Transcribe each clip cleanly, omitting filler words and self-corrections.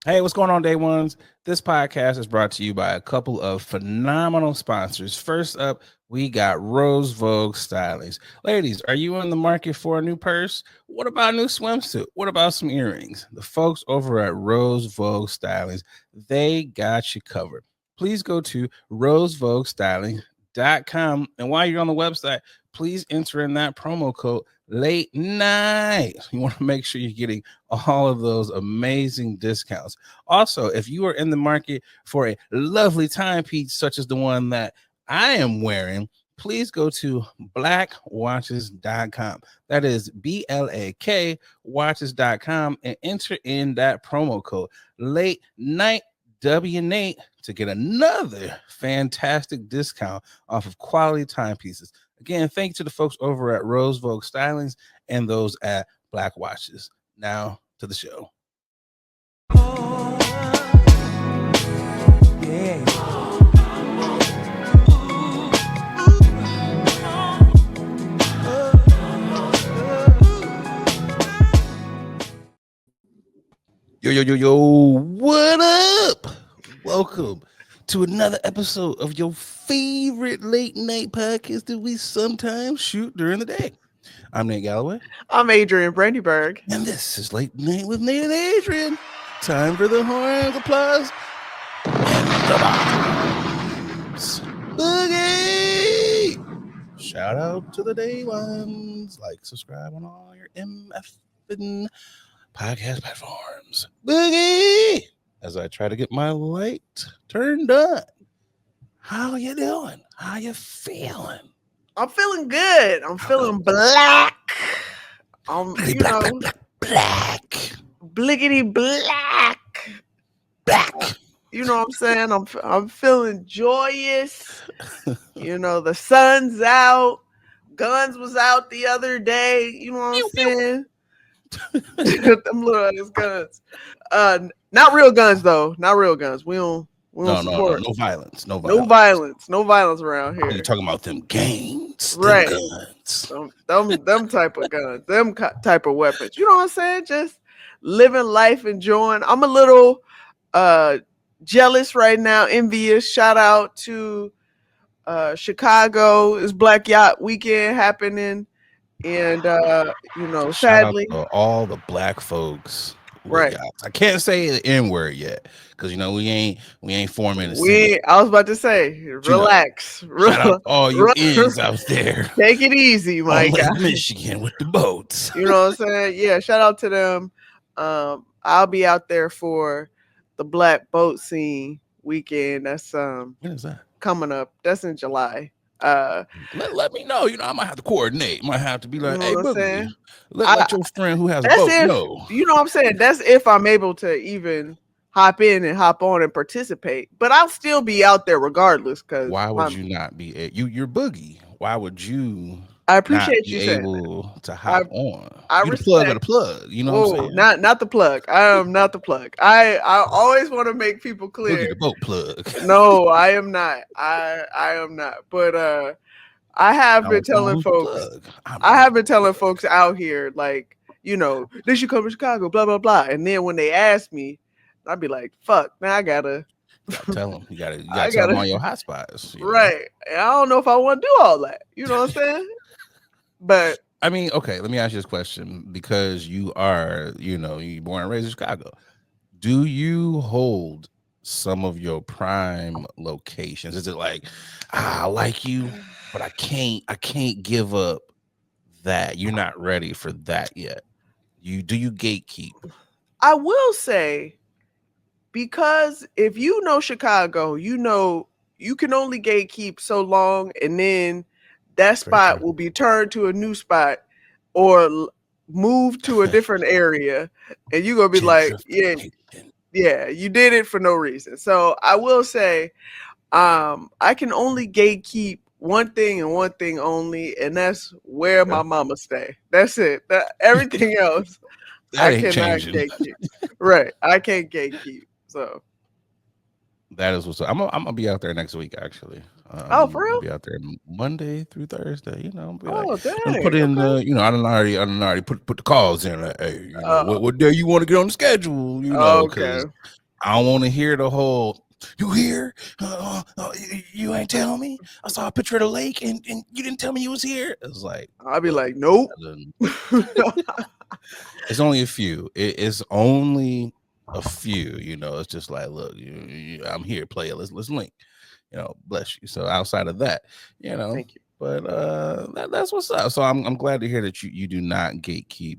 Hey, what's going on, day ones? This podcast is brought to you by a couple of phenomenal sponsors. First up, we got Rose Vogue Stylings. Ladies, are you in the market for a new purse? What about a new swimsuit? What about some earrings? The folks over at Rose Vogue Stylings, they got you covered. Please go to rosevoguestyling.com. And while you're on the website, please enter in that promo code late night. You want to make sure you're getting all of those amazing discounts. Also, if you are in the market for a lovely timepiece such as the one that I am wearing, please go to blackwatches.com. That is BLAK watches.com and enter in that promo code late night W Nate to get another fantastic discount off of quality timepieces. Again, thank you to the folks over at Rose Vogue Stylings and those at Black Watches. Now to the show. Yo, what up? Welcome to another episode of your favorite late night podcast that we sometimes shoot during the day. I'm Nate Galloway. I'm Adrian Brandyberg. And this is Late Night with Nate and Adrian. Time for the horns, applause, and the bombs. Boogie! Shout out to the day ones. Like, subscribe on all your MF podcast platforms. Boogie! As I try to get my light turned on. How you doing? How you feeling? I'm feeling good. I'm feeling black. Black. Bliggity black. Black. You know what I'm saying? I'm feeling joyous. The sun's out. Guns was out the other day. You know what I'm saying? Them little ass guns. Not real guns though. Not real guns. We don't support. No violence. No violence around here. You're talking about them gangs, right? Them guns, them type of guns, them type of weapons. You know what I'm saying? Just living life, enjoying. I'm a little jealous right now, envious. Shout out to Chicago. It's Black Yacht Weekend happening, and sadly, shout out to all the black folks. Right. I can't say the N word yet because we ain't 4 minutes. I was about to say, relax. Shout out to all you N's out there. Take it easy, Mike. Michigan with the boats. You know what I'm saying? Yeah, shout out to them. I'll be out there for the Black Boat Scene weekend. That's when is that? Coming up. That's in July. Let me know. I might have to coordinate. Might have to be like, hey, Boogie, let your friend who has a boat know. You know what I'm saying? That's if I'm able to even hop in and hop on and participate. But I'll still be out there regardless. Because why would you not be? You're Boogie. Why would you? I appreciate you able to hop on. I respect the plug. You know what I'm saying? Not the plug. I am not the plug. I always want to make people clear. Boogie the boat plug. No, I am not. I am not. But I have been telling folks. I have been telling folks out here, like, they should come to Chicago, blah blah blah. And then when they ask me, I'd be like, "Fuck, now I gotta." Tell them. You gotta tell them on your hot spots. Right. And I don't know if I want to do all that. You know what I'm saying? But I mean, okay, let me ask you this question because you are, you born and raised in Chicago. Do you hold some of your prime locations? Is it like, I like you, but I can't give up that. You're not ready for that yet. Do you gatekeep? I will say, because if you know Chicago, you can only gatekeep so long, and then that spot will be turned to a new spot or move to a different area, and you're gonna be like, yeah, you did it for no reason. So I will say, I can only gatekeep one thing and one thing only, and that's where my mama stay. That's it. Everything else, I cannot gatekeep. Right, I can't gatekeep. So that is what's up. I'm gonna be out there next week, actually. Oh, for I'll real? be out there Monday through Thursday. You know, be like, Oh, and dang. put in Okay. the, I don't already put the calls in. Like, hey, Uh, what day you want to get on the schedule? okay. Because I don't want to hear the whole. You here? You ain't tell me. I saw a picture of the lake, and you didn't tell me you was here. It's like, I'll be look, like, nope. it's only a few. It's only a few. It's just like, look, I'm here, player. Let's link. Bless you. So outside of that, Thank you. but that's what's up. So I'm glad to hear that you do not gatekeep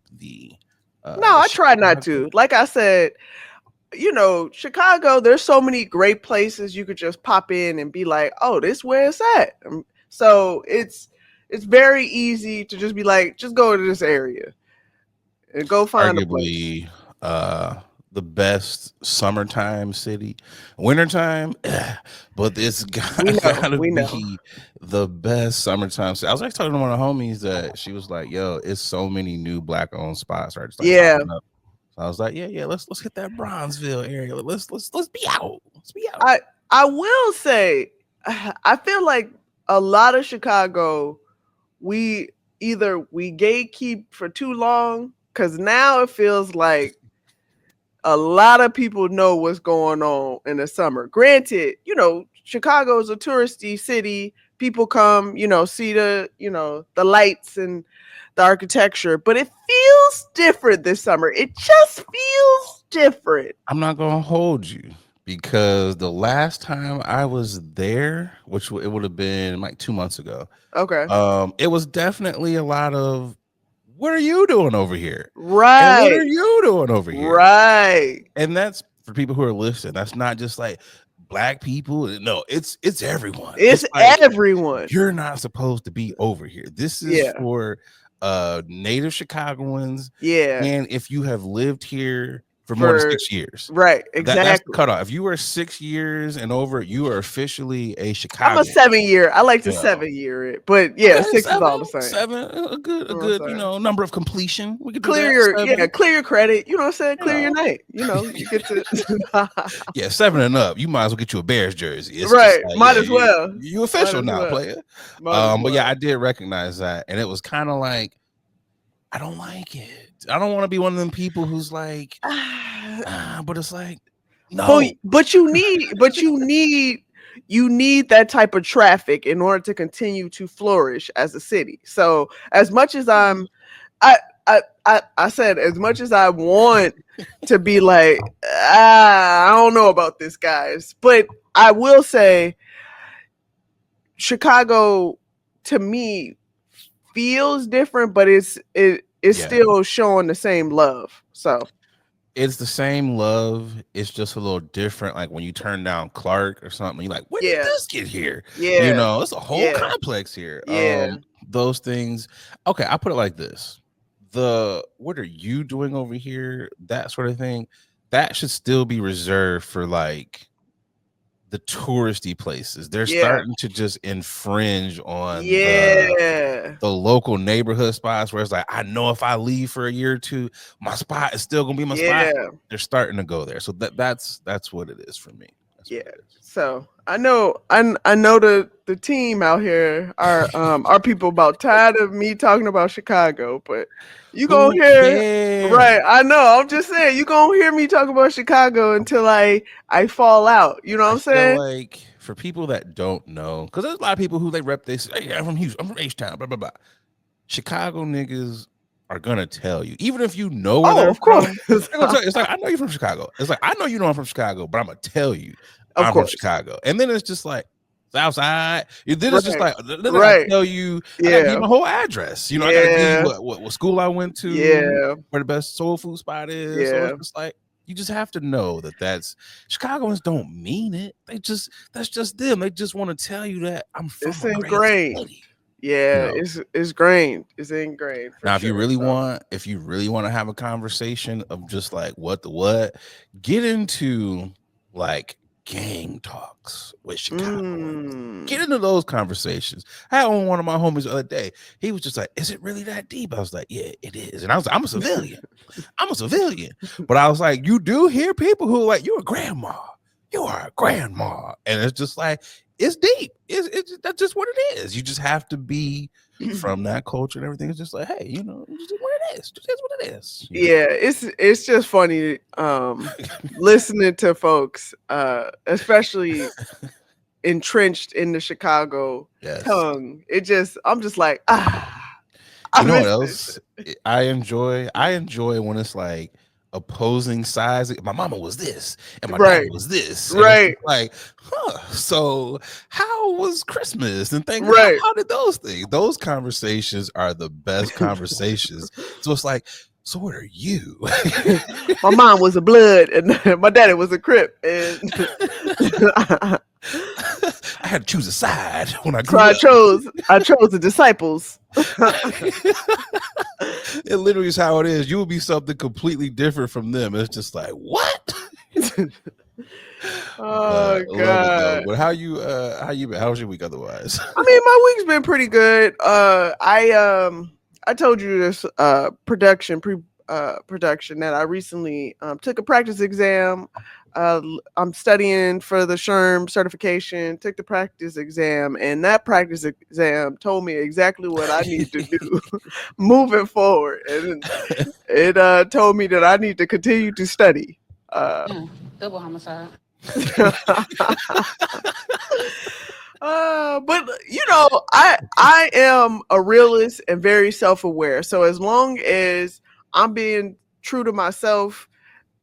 No, the I try not Chicago. to. Like I said, Chicago, there's so many great places you could just pop in and be like, oh, this where it's at. So it's very easy to just be like, just go to this area and go find a place. Arguably the best summertime city. Wintertime, but it's We know, gotta we know. be the best summertime city. I was like talking to one of the homies that she was like, yo, it's so many new black owned spots are just like Yeah. popping up. So I was like, yeah, let's hit that Bronzeville area. Let's be out. Let's be out. I will say, I feel like a lot of Chicago, we gatekeep for too long, because now it feels like a lot of people know what's going on in the summer. Granted, Chicago is a touristy city. People come, see the lights and the architecture, but it feels different this summer. It just feels different. I'm not gonna hold you because the last time I was there, which it would have been like 2 months ago, Okay. it was definitely a lot of what are you doing over here? And what Right. are you doing over here? Right. And that's for people who are listening. That's not just like black people. No, it's everyone. It's like everyone. you're not supposed to be over here. This is Yeah. for native Chicagoans. Yeah. And if you have lived here for more than 6 years. Right. That's the Exactly. cutoff. If you are 6 years and over, you are officially a I'm Chicago. a 7-year. I like to Yeah. 7-year it, but yeah, Okay, 6 is all the same. 7, a good, You know what I'm saying? number of completion. We could do Clear that. your 7. clear your credit. You know what I'm saying? Clear your Yeah. name. You get to Yeah, 7 and up. You might as well get you a Bears jersey. It's just right. like, Might yeah, as well. you Might official as now, well. player. Might as But yeah, well. I did recognize that, and it was kind of like, I don't like it. I don't want to be one of them people who's like, but it's like, no. But you need that type of traffic in order to continue to flourish as a city. So as much as I said, as much as I want to be like, I don't know about this, guys, but I will say Chicago to me feels different, but it's still showing the same love. So it's the same love. It's just a little different. Like when you turn down Clark or something, you're like, when did this get here? Yeah. It's a whole complex here. Yeah. Those things. Okay, I'll put it like this. What are you doing over here? That sort of thing. That should still be reserved for like the touristy places. They're starting to just infringe on the local neighborhood spots where it's like, I know if I leave for a year or two, my spot is still gonna be my spot. They're starting to go there. So that's what it is for me. That's what it is. So I know the team out here are people about tired of me talking about Chicago, but you gonna hear right. I know. I'm just saying you gonna hear me talk about Chicago until I fall out. You know what I'm saying? Like for people that don't know, because there's a lot of people who they rep this. Hey, I'm from Houston. I'm from H-Town. Blah blah blah. Chicago niggas are gonna tell you, even if you know where they're from. They're gonna tell you, it's like, I know you're from Chicago. It's like, I know you know I'm from Chicago, but I'm gonna tell you I'm from Chicago. And then it's just like Southside. Then it's just like, then I gotta tell you, I gotta give you my whole address. I gotta give you what school I went to, where the best soul food spot is. So it's just like, you just have to know that's Chicagoans don't mean it. That's just them. They just want to tell you that I'm from a great city. Yeah, it's ingrained. It's ingrained. Now, if you really want to have a conversation of just like what, get into like gang talks with Chicagoans. Get into those conversations. I had one of my homies the other day. He was just like, "Is it really that deep?" I was like, "Yeah, it is." And I was like, "I'm a civilian. I'm a civilian." But I was like, "You do hear people who are like, you're a grandma. You are a grandma," and it's just like, it's deep. That's just what it is. You just have to be from that culture and everything. It's just like, hey, just what it is. Just is what it is. Yeah, it's just funny listening to folks, especially entrenched in the Chicago tongue. I'm just like, you know what else I enjoy? I enjoy when it's like opposing sides. My mama was this and my dad was this. Right. Like, so how was Christmas and things? Right. How did those conversations are the best conversations. So it's like, so what are you? My mom was a blood and my daddy was a Crip. And I had to choose a side when I grew up. I chose the disciples. It literally is how it is. You will be something completely different from them. It's just like, what? Oh God. But how you been? How was your week otherwise? I mean, my week's been pretty good. I told you this production that I recently took a practice exam. I'm studying for the SHRM certification, took the practice exam, and that practice exam told me exactly what I need to do moving forward. And it told me that I need to continue to study. Double homicide. But I am a realist and very self-aware. So as long as I'm being true to myself,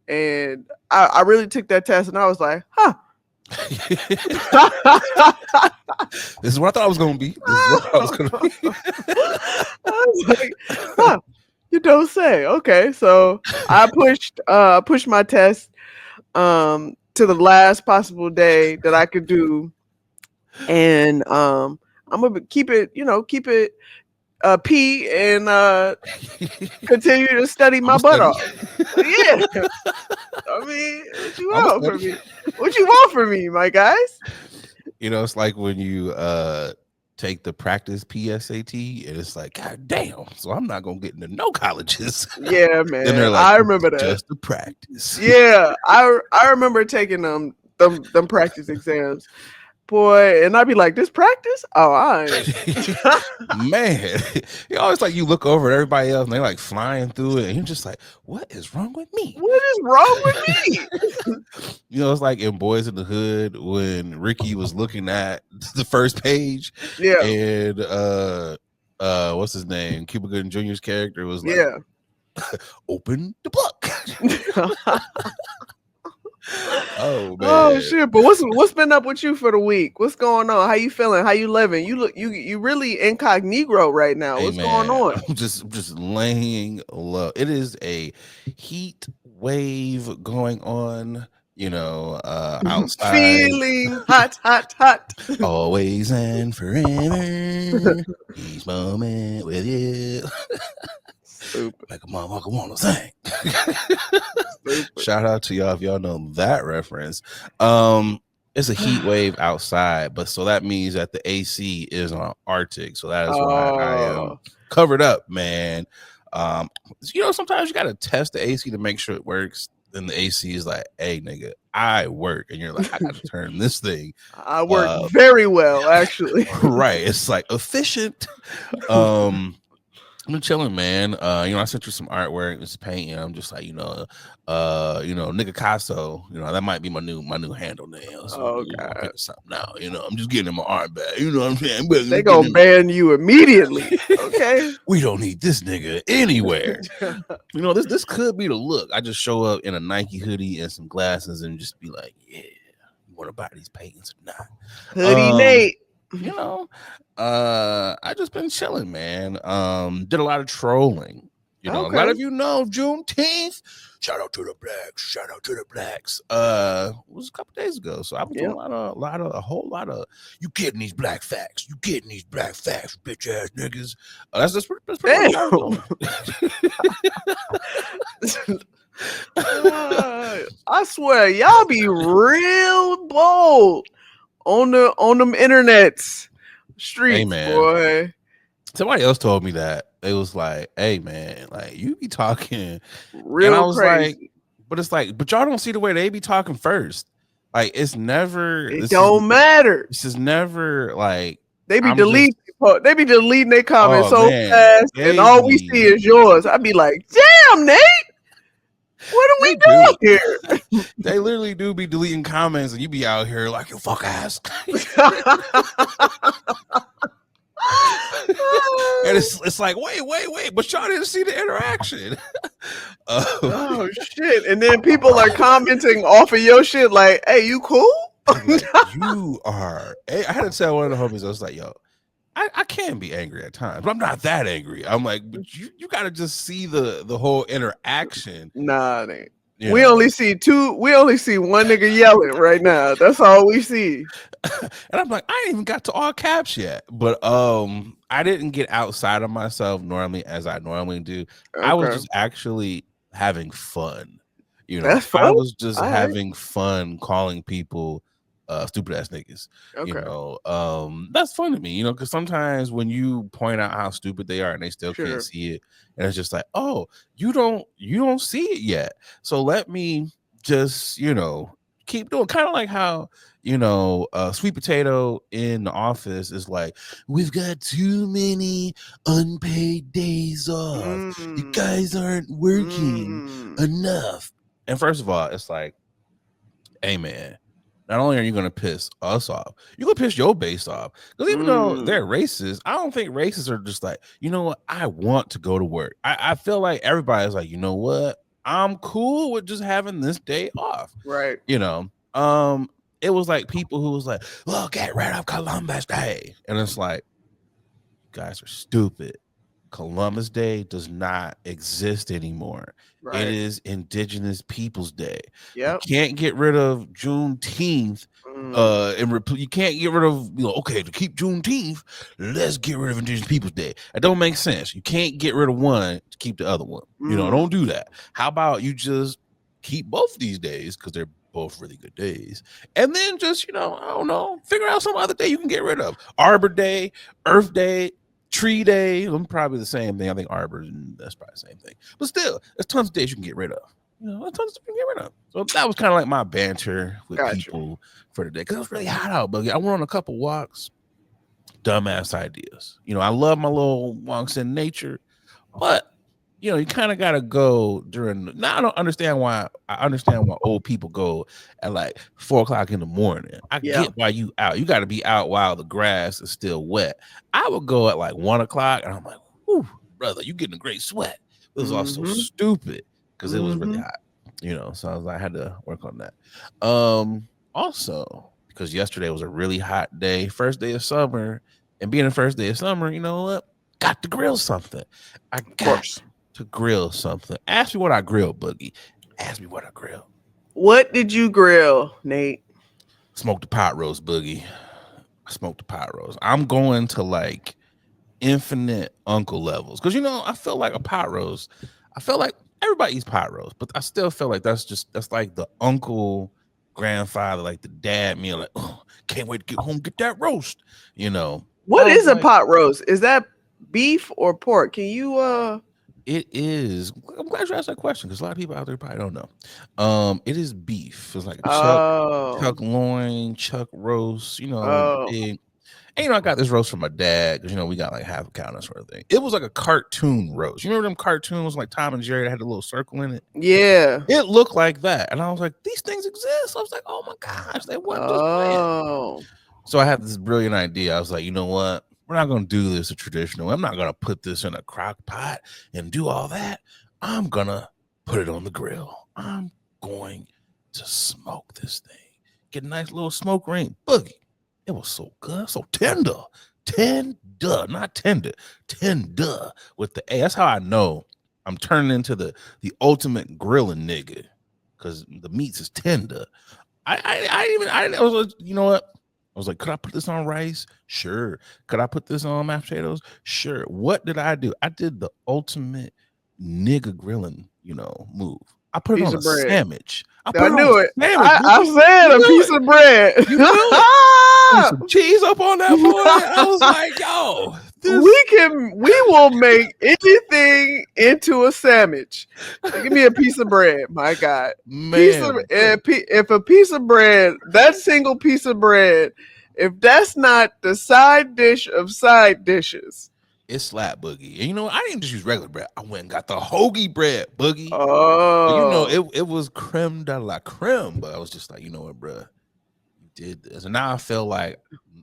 and I really took that test, and I was like, huh. This is what I thought I was going to be. I was like, huh, you don't say. Okay, so I pushed my test to the last possible day that I could do, and I'm gonna keep it P and continue to study my butt off. Yeah. I mean, what you want from me? What you want from me, my guys? It's like when you take the practice PSAT and it's like, God damn, so I'm not gonna get into no colleges. Yeah, man. And they're like, I remember that. Just the practice. Yeah, I remember taking them practice exams. Boy, and I'd be like, this practice? Oh, I ain't. Man, you always like you look over at everybody else and they're like flying through it, and you're just like, what is wrong with me? What is wrong with me? It's like in Boys in the Hood when Ricky was looking at the first page. Yeah. And what's his name? Cuba Gooding Jr.'s character was like, open the book. Oh man. Oh shit! But what's been up with you for the week? What's going on? How you feeling? How you living? You really incognito right now. What's going on? I'm just laying low. It is a heat wave going on. Outside. Feeling hot. Always and forever. Each moment with you. Stupid. Like a motherfucker wanna sing. Shout out to y'all if y'all know that reference. It's a heat wave outside, but so that means that the AC is on Arctic. So that is why I am covered up, man. Sometimes you gotta test the AC to make sure it works. Then the AC is like, hey nigga, I work. And you're like, I gotta turn this thing. I work very well, actually. Right. It's like efficient. I'm chilling, man. I sent you some artwork, it's painting. I'm just like, nigga Casso, that might be my new handle now. So, God. I'm something now, I'm just getting in my art bag. You know what I'm saying? They gonna ban you immediately. Okay. We don't need this nigga anywhere. This could be the look. I just show up in a Nike hoodie and some glasses and just be like, yeah, you want to buy these paintings or not? Hoodie Nate. I just been chilling, man. Did a lot of trolling. A lot of Juneteenth. Shout out to the blacks. It was a couple days ago. So I've been doing a whole lot of you getting these black facts. You getting these black facts, bitch ass niggas. That's pretty I swear, y'all be real bold on them internets streets, boy. Somebody else told me that. It was like, hey man, like you be talking real and I was crazy. like, but it's like, but y'all don't see the way they be talking first. Like it's never. It don't matter. This is never like they be deleting their comments so fast, and all we see is yours. I'd be like, damn, Nate. What are we doing here? They literally do be deleting comments, and you be out here like you fuck ass. And it's like wait, but y'all didn't see the interaction. Oh shit! And then people are commenting off of your shit like, "Hey, you cool? Like, you are." I had to tell one of the homies, I was like, "Yo, I can be angry at times, but I'm not that angry." I'm like, "But you got to just see the whole interaction." Nah, it ain't. We only see one nigga yelling right now. That's all we see. And I'm like, I ain't even got to all caps yet. But I didn't get outside of myself normally as I normally do. Okay. I was just actually having fun. That's fun? I was just having fun calling people stupid ass niggas. Okay. That's fun to me, because sometimes when you point out how stupid they are and they still can't see it, and it's just like, oh, you don't see it yet. So let me just, keep doing, kind of like how, Sweet Potato in the office is like, we've got too many unpaid days off. You guys aren't working enough. And first of all, it's like, hey man, not only are you going to piss us off, you're going to piss your base off. Because even though they're racist, I don't think racists are just like, you know what? I want to go to work. I feel like everybody's like, you know what? I'm cool with just having this day off. Right. It was like people who was like, well, get rid of Columbus Day. And it's like, you guys are stupid. Columbus Day does not exist anymore. Right. It is Indigenous Peoples Day. Yep. You can't get rid of Juneteenth. You can't get rid of, okay, to keep Juneteenth, let's get rid of Indigenous Peoples Day. That don't make sense. You can't get rid of one to keep the other one. Don't do that. How about you just keep both of these days because they're both really good days, and then just I don't know, figure out some other day you can get rid of. Arbor Day, Earth Day, Tree Day, probably the same thing. I think Arbor, that's probably the same thing. But still, there's tons of days you can get rid of. There's tons of stuff you can get rid of. So that was kind of like my banter with people for the day, because it was really hot out. But I went on a couple walks, dumbass ideas. I love my little walks in nature, but you kind of got to go during. Now I understand why old people go at like 4:00 in the morning. I get why you out. You got to be out while the grass is still wet. I would go at like 1:00, and I'm like, "Whoo, brother, you getting a great sweat." It was also stupid because it was really hot. So I had to work on that. Also, because yesterday was a really hot day, first day of summer, and being the first day of summer, you know what? Got to grill something. Of course. To grill something. Ask me what I grilled, Boogie. Ask me what I grilled. What did you grill, Nate? Smoked the pot roast, Boogie. I smoked the pot roast. I'm going to like infinite uncle levels. Because I feel like a pot roast. I feel like everybody eats pot roast, but I still feel like that's like the uncle, grandfather, like the dad meal. Like, oh, can't wait to get home, get that roast. What is a pot roast? Is that beef or pork? Can you It is. I'm glad you asked that question because a lot of people out there probably don't know. It is beef. It's like a chuck loin, chuck roast. Big. And I got this roast from my dad because we got like half a cow and that sort of thing. It was like a cartoon roast. You remember them cartoons like Tom and Jerry that had a little circle in it? Yeah. It looked like that, and I was like, these things exist. I was like, oh my gosh, they weren't just playing. So I had this brilliant idea. I was like, you know what? We're not going to do this a traditional way. I'm not going to put this in a crock pot and do all that. I'm going to put it on the grill. I'm going to smoke this thing. Get a nice little smoke ring. Boogie. It was so good. So tender. Tender. Not tender. Tender with the A. That's how I know I'm turning into the ultimate grilling nigga because the meats is tender. I was, you know what? I was like, could I put this on rice? Sure. Could I put this on mashed potatoes? Sure. What did I do? I did the ultimate nigga grilling, move. I put it on a sandwich. I knew it. I said a piece of bread. You knew it. Some cheese up on that boy. I was like, yo, We will make anything into a sandwich. Give me a piece of bread, my God. Man, If a piece of bread, that single piece of bread, if that's not the side dish of side dishes. it's slap, Boogie. And you know, I didn't just use regular bread. I went and got the hoagie bread, Boogie. So, you know, Oh, it was creme de la creme, but I was just like, you know what, bro, you did this. And now I feel like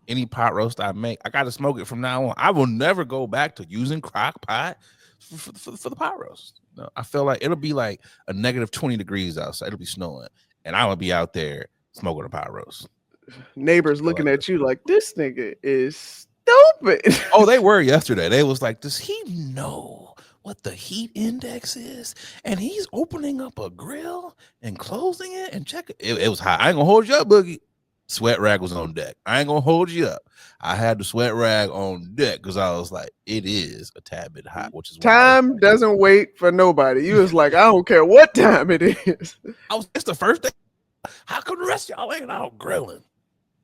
any pot roast I make, I got to smoke it from now on. I will never go back to using crock pot for the pot roast. No, I feel like it'll be like a negative 20 degrees outside. It'll be snowing. And I will be out there smoking a pot roast. neighbors looking like at you like, this nigga is stupid. Oh, they were yesterday. They was like, does he know what the heat index is? And he's opening up a grill and closing it and checking. It was hot. I ain't gonna hold you up, Boogie. Sweat rag was on deck. I ain't gonna hold you up. I had the sweat rag on deck because I was like, it is a tad bit hot, which is why Time doesn't wait for nobody. You was like, I don't care what time it is. It's the first day. How come the rest of y'all ain't out grilling?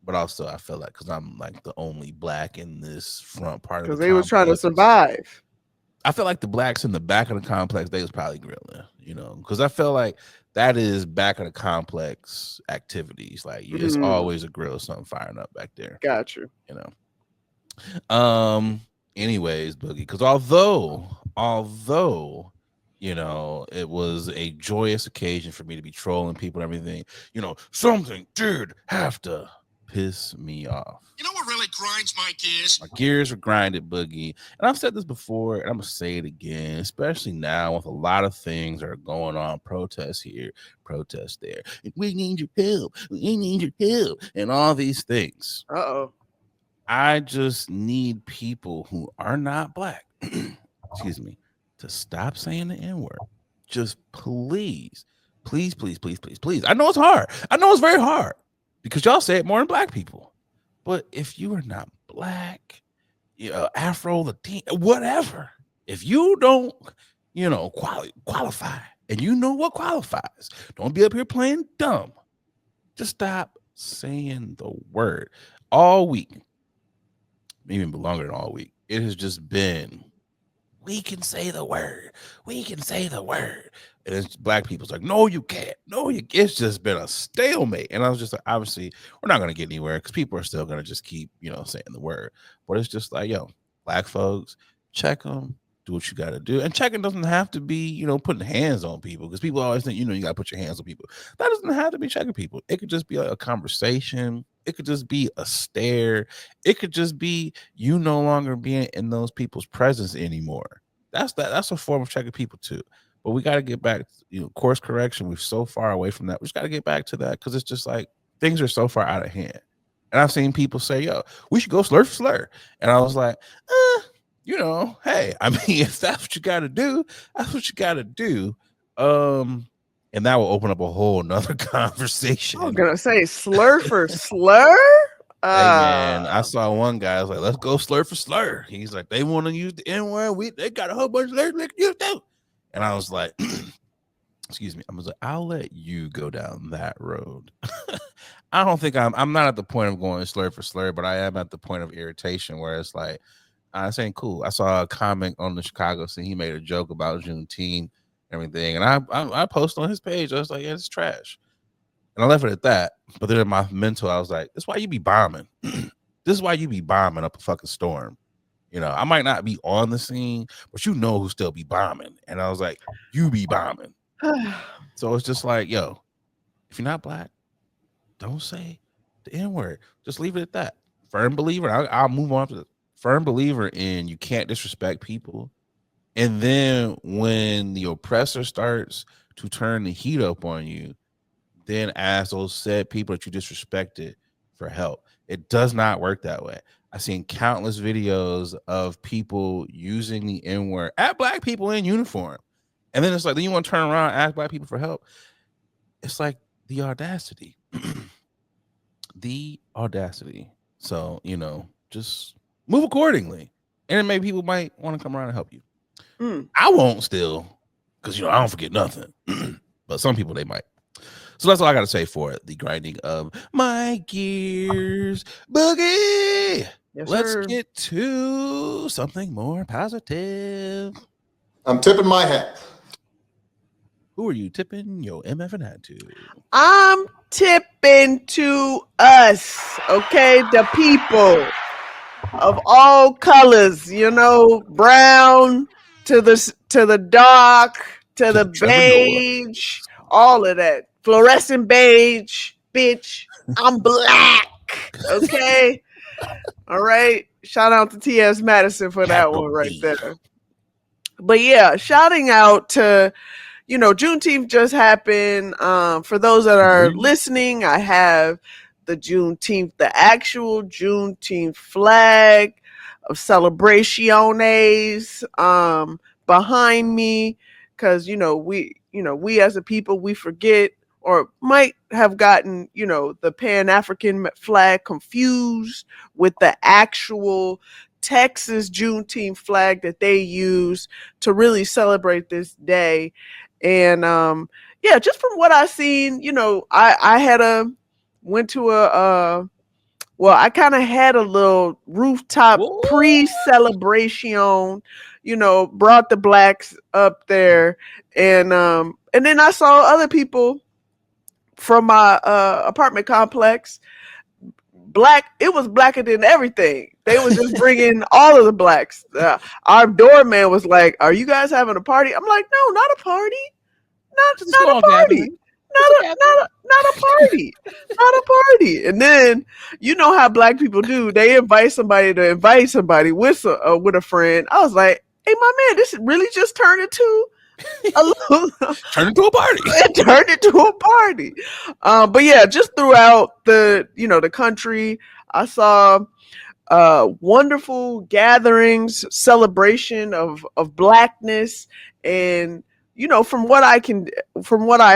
But also, I feel like because I'm like the only black in this front part of the Because they was trying to complex, survive. I feel like the blacks in the back of the complex, they was probably grilling, you know, because I feel like that is back of the complex activities. Like it's always a grill, something firing up back there. Got you. You know. Anyways, Boogie, because although you know, it was a joyous occasion for me to be trolling people and everything, you know, something did have to piss me off. You know what really grinds my gears? My gears are grinded, Boogie. And I've said this before, and I'm going to say it again, especially now with a lot of things that are going on, protests here, protests there. We need your help. We need your help. And all these things. Uh-oh. I just need people who are not black, excuse me, to stop saying the N-word. Just please. I know it's hard. I know it's very hard because y'all say it more than black people. But if you are not black, you know, Afro, Latino, whatever, if you don't, you know, qualify and you know what qualifies, don't be up here playing dumb. Just stop saying the word all week. Even longer than all week. It has just been, we can say the word. We can say the word. And it's black people's like, no, you can't. No, it's just been a stalemate. And I was just like, obviously, we're not going to get anywhere because people are still going to just keep, you know, saying the word. But it's just like, yo, black folks, check them, do what you got to do. And checking doesn't have to be, you know, putting hands on people because people always think, you know, you got to put your hands on people. That doesn't have to be checking people. It could just be like a conversation. It could just be a stare. It could just be you no longer being in those people's presence anymore. That's a form of checking people too. But we got to get back, you know, course correction. We're so far away from that. We just got to get back to that because it's just like things are so far out of hand. And I've seen people say, yo, we should go slur for slur. And I was like, you know, hey, I mean, if that's what you got to do, that's what you got to do. And that will open up a whole nother conversation. I was going to say slur for slur? Hey, man, I saw one guy was like, let's go slur for slur. He's like, they want to use the N-word. They got a whole bunch of slurs like you do. And I was like, excuse me. I was like, I'll let you go down that road. I don't think I'm not at the point of going slur for slur, but I am at the point of irritation where it's like, this ain't cool. I saw a comment on the Chicago scene. He made a joke about Juneteenth and everything. And I posted on his page. I was like, yeah, it's trash. And I left it at that. But then in my mental, I was like, this is why you be bombing. This is why you be bombing up a fucking storm. You know, I might not be on the scene, but you know who still be bombing. And I was like, you be bombing. So it's just like, yo, if you're not black, don't say the N-word. Just leave it at that. Firm believer. I'll move on to the firm believer in you can't disrespect people. And then when the oppressor starts to turn the heat up on you, then ask those said people that you disrespected for help. It does not work that way. I've seen countless videos of people using the N-word at black people in uniform. And then it's like, then you want to turn around and ask black people for help. It's like the audacity. The audacity. So, you know, just move accordingly. And then maybe people might want to come around and help you. I won't still, because, you know, I don't forget nothing. But some people, they might. So that's all I got to say for the grinding of my gears. Boogie! Yes, Let's sir. get to something more positive. I'm tipping my hat. Who are you tipping your MF and hat to? I'm tipping to us, okay? The people of all colors, brown to the dark to the Trevor Noah. beige, all of that. Fluorescent beige, bitch. I'm black, okay? All right. Shout out to T.S. Madison for that Capital one right B. there. But yeah, shouting out to Juneteenth just happened. For those that are listening, I have the actual Juneteenth flag of celebraciones behind me, because we as a people, we forget or might have gotten the Pan-African flag confused with the actual Texas Juneteenth flag that they use to really celebrate this day. And yeah, just from what I seen, I went to I kind of had a little rooftop Whoa. pre-celebration, brought the blacks up there, and then I saw other people from my apartment complex. It was blacker than everything. They was just bringing all of the blacks. Our doorman was like, "Are you guys having a party?" I'm like, "No, not a party. Not a party. Not a party. Not a party." And then you know how black people do. They invite somebody to invite somebody with a friend. I was like, "Hey, my man, this really just turned into Turned into a party. It turned into a party." But yeah, just throughout the country, I saw wonderful gatherings, celebration of blackness, and from what I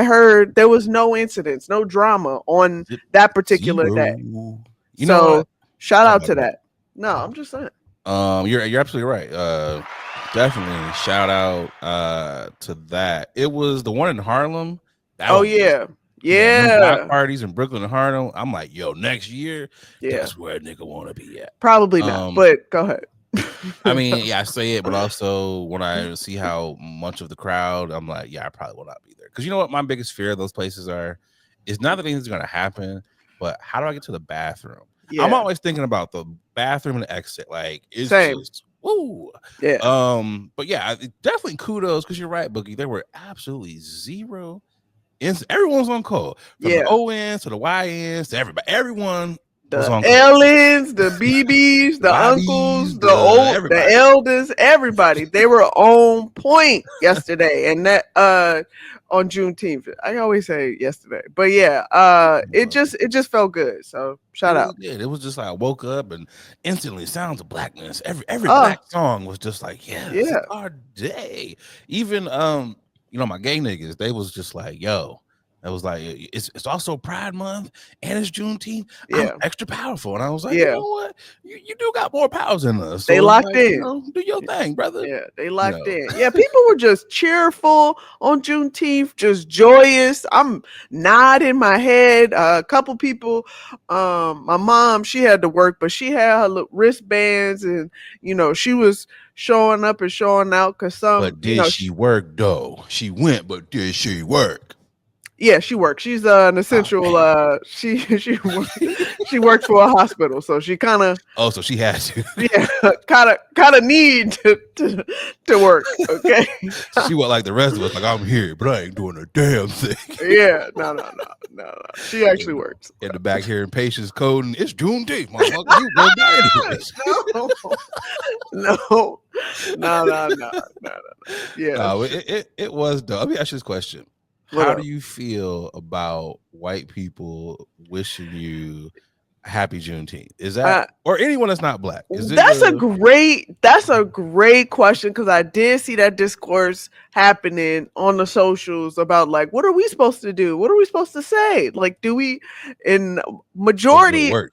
heard, there was no incidents, no drama on that particular day. You know what? Shout out to that. No, I'm just saying. You're absolutely right. Definitely shout out to that. It was the one in Harlem. Yeah. Block parties in Brooklyn and Harlem. I'm like, yo, next year, that's where a nigga want to be at. Probably not, but go ahead. I mean, yeah, I say it, but also when I see how much of the crowd, I'm like, yeah, I probably will not be there. Because you know what my biggest fear of those places is not that anything's going to happen, but how do I get to the bathroom? Yeah. I'm always thinking about the bathroom and the exit. Like, it's just, woo. Yeah. But yeah, definitely kudos, because you're right, Boogie. There were absolutely zero. Everyone's on call. From the ONs to the YNs to everybody. Everyone was on call. LNs, the BBs, the uncles, the elders, everybody. They were on point yesterday. And that on Juneteenth. I always say yesterday. But yeah, it just felt good. So shout out. It was just like I woke up and instantly sounds of blackness. Every black song was just like, it's our day. Even my gay niggas, they was just like, yo, it was like, it's also Pride Month and it's Juneteenth. I'm extra powerful. And I was like, you know what? You do got more powers than us. So they locked in. Do your thing, brother. Yeah, they locked in. Yeah, people were just cheerful on Juneteenth, just joyous. I'm nodding my head. A couple people, my mom, she had to work, but she had her wristbands, and she was showing up and showing out because some. But did she work though? She went, but did she work? Yeah, she works. She's an essential. She works for a hospital, so she kind of. Oh, so she has to. Yeah, kind of need to work. Okay. She was like the rest of us, like, I'm here, but I ain't doing a damn thing. Yeah, no. She actually works. In the back here in patients coding, it's Juneteenth, motherfucker. You go die No. Yeah. No, it was dope. Let me ask you this question. How do you feel about white people wishing you happy Juneteenth? Is that or anyone that's not black? That's a great question, because I did see that discourse happening on the socials about like, what are we supposed to do? What are we supposed to say? Like, do we? In majority, right?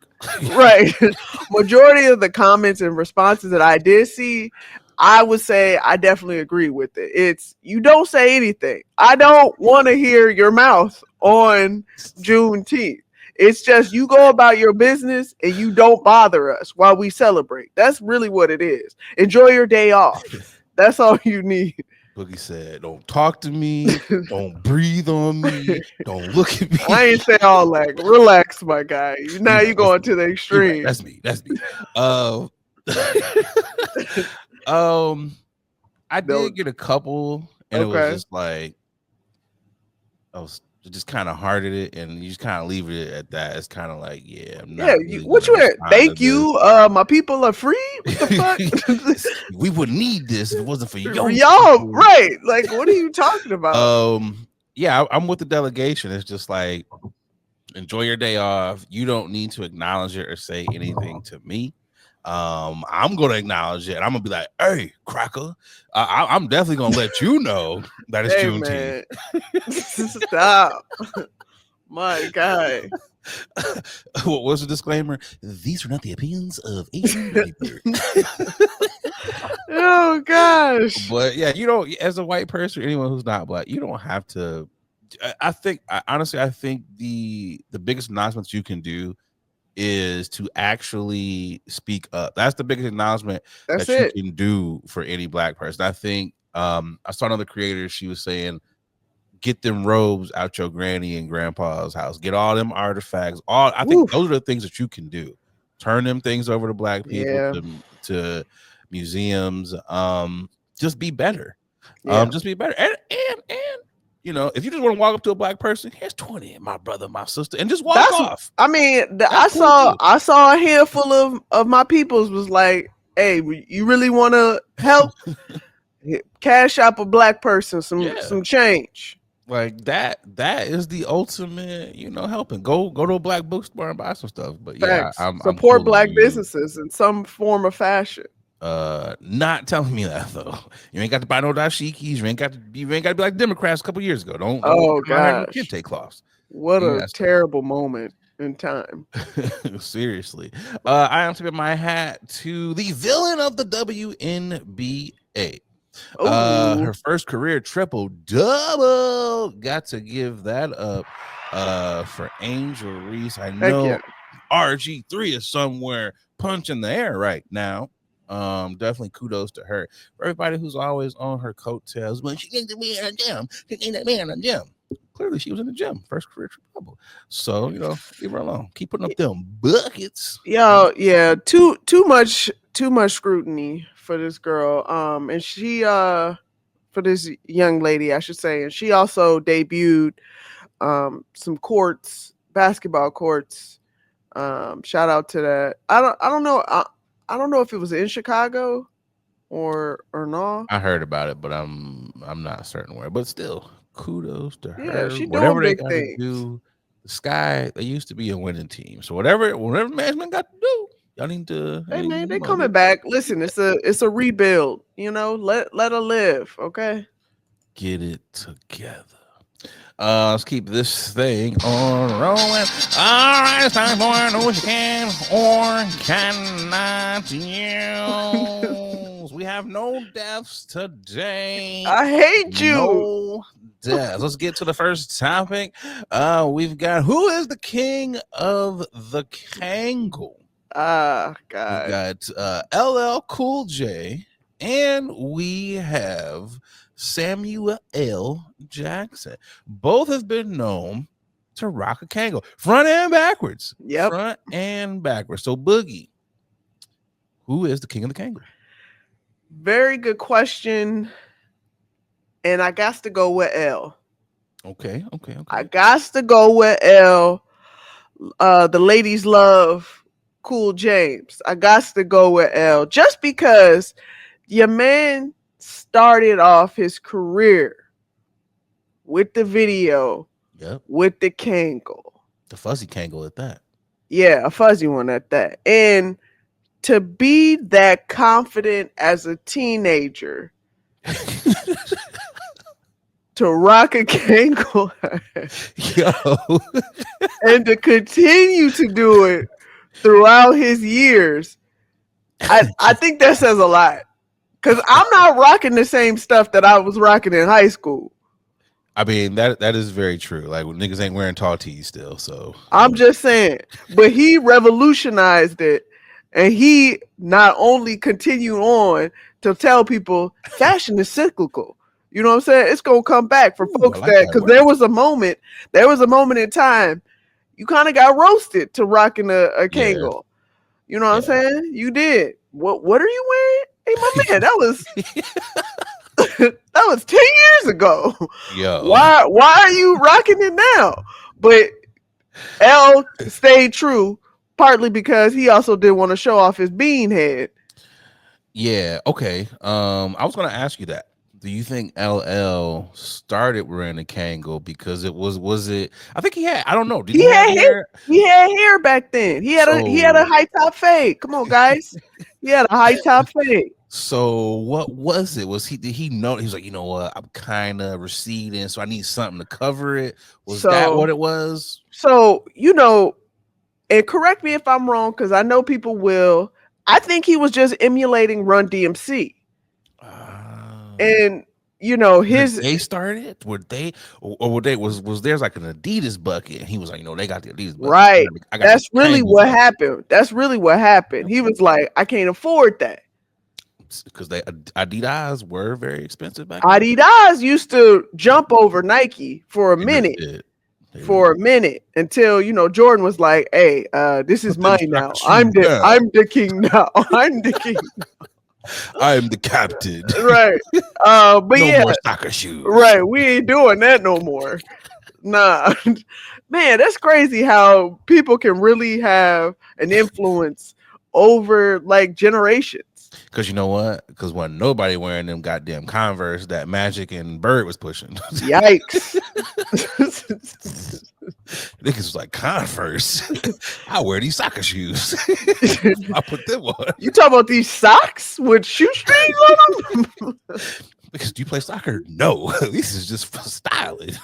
Majority of the comments and responses that I did see, I would say I definitely agree with it. It's you don't say anything. I don't want to hear your mouth on Juneteenth. It's just you go about your business and you don't bother us while we celebrate. That's really what it is. Enjoy your day off. That's all you need. Boogie said, "Don't talk to me. Don't breathe on me. Don't look at me." I ain't say all that. Relax, my guy. Now you're going to the extreme. Right. That's me. I did get a couple, and it was just like I was just kind of hearted it, and you just kind of leave it at that. It's kind of like, yeah, I'm not. Really what you at? Thank you. My people are free. What the fuck? We wouldn't need this if it wasn't for y'all. Right? Like, what are you talking about? Yeah, I'm with the delegation. It's just like, enjoy your day off. You don't need to acknowledge it or say anything to me. I'm gonna acknowledge it, and I'm gonna be like, "Hey, cracker, I'm definitely gonna let you know that it's Juneteenth." Stop, my guy. What was the disclaimer? These are not the opinions of Asian people. Oh gosh! But yeah, you know, as a white person, anyone who's not black, you don't have to. I think the biggest announcements you can do is to actually speak up. That's the biggest acknowledgement you can do for any black person. I think I saw another creator, she was saying, get them robes out your granny and grandpa's house, get all them artifacts. I think those are the things that you can do. Turn them things over to black people, to museums. Just be better. Just be better. And you know, if you just want to walk up to a black person, here's 20, my brother, my sister, and just walk off. I mean, I saw a handful of my peoples was like, hey, you really want to help? Cash out a black person some change. Like that is the ultimate, you know, helping. Go to a black bookstore and buy some stuff. But yeah, I'm support black businesses in some form of fashion. Not telling me that though. You ain't got to buy no dashikis. You ain't got to be like Democrats a couple years ago. Don't gosh, kente cloths. What a terrible moment in time. Seriously. I am tipping my hat to the villain of the WNBA. Her first career triple-double. Got to give that up for Angel Reese. I know RG3 is somewhere punching the air right now. Definitely kudos to her. For everybody who's always on her coattails, but she ain't the man in the gym. She ain't that man in the gym. Clearly, she was in the gym. First career triple. So, you know, leave her alone. Keep putting up them buckets. Yeah. Too much scrutiny for this girl. And she for this young lady, I should say, and she also debuted some basketball courts. Shout out to that. I don't know. I don't know if it was in Chicago or not. I heard about it, but I'm not certain where. But still, kudos to her. Yeah, she whatever doing they big things. Do, the Sky, they used to be a winning team. So whatever management got to do, y'all need to. Hey man, they coming back. Listen, it's a rebuild. You know, let her live. Okay. Get it together. Let's keep this thing on rolling. All right, it's time for Know What You Can or Cannot Use. We have no deaths today. I hate you. No deaths. Let's get to the first topic. We've got, who is the king of the Kangle? God. We got LL Cool J, and we have Samuel L. Jackson. Both have been known to rock a Kangle front and backwards. Yep. Front and backwards. So, Boogie, who is the king of the Kangle? Very good question. And I got to go with L. Okay. I got to go with L. The ladies love Cool James. I got to go with L just because your man started off his career with the video, with the Kangle. The fuzzy Kangle at that. Yeah, a fuzzy one at that. And to be that confident as a teenager to rock a Kangle and to continue to do it throughout his years, I think that says a lot. Because I'm not rocking the same stuff that I was rocking in high school. I mean, that is very true. Like, niggas ain't wearing tall tees still, so. I'm just saying. But he revolutionized it. And he not only continued on to tell people fashion is cyclical. You know what I'm saying? It's going to come back for folks like that, because there was a moment in time, you kind of got roasted to rocking a Kangol. You know what I'm saying? You did. What are you wearing? Hey, my man, that was that was 10 years ago. Yo. Why are you rocking it now? But L stayed true, partly because he also didn't want to show off his bean head. Yeah, okay. I was gonna ask you that. Do you think LL started wearing a Kangol because it was it? I think he had. I don't know. Did he have hair? He had hair back then. He had a high top fade. Come on, guys. He had a high top fade. So what was it? Did he know? He was like, you know what? I'm kind of receding, so I need something to cover it. Was that what it was? So, you know, and correct me if I'm wrong, because I know people will. I think he was just emulating Run DMC. And you know, they started, were they was there's like an Adidas bucket, and he was like, you know, they got the Adidas bucket, right? That's really what happened. That's really what happened. He was like, I can't afford that, because Adidas were very expensive back then. Adidas used to jump over Nike for a minute. For a minute, until, you know, Jordan was like, hey, this is mine now. I'm the king now. I'm the king. I'm the captain. Right. But no more soccer shoes. Right. We ain't doing that no more. Nah. Man, that's crazy how people can really have an influence over like generations. Because you know what? Because when nobody wearing them goddamn Converse that Magic and Bird was pushing. Yikes. Niggas was like, Converse? I wear these soccer shoes. I put them on. You talking about these socks with shoestrings on them? Because do you play soccer? No. This is just for styling.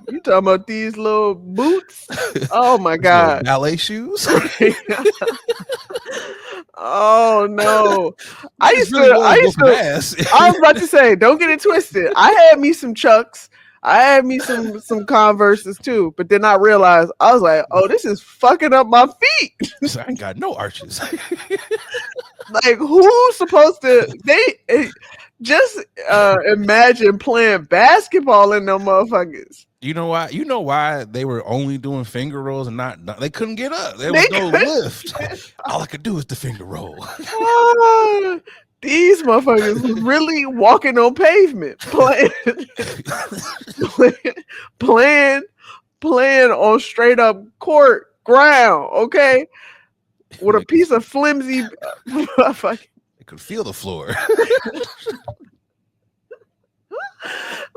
You talking about these little boots? Oh my God. Ballet shoes? Oh no. I was about to say, don't get it twisted. I had me some Chucks. I had me some Converses too, but then I realized, I was like, oh, this is fucking up my feet. I ain't got no arches. Like, who's supposed to just imagine playing basketball in them motherfuckers. You know why? You know why they were only doing finger rolls and not they couldn't get up. There was no lift. All I could do is the finger roll. These motherfuckers was really walking on pavement, playing on straight up court ground, okay, with a piece of flimsy. They could feel the floor.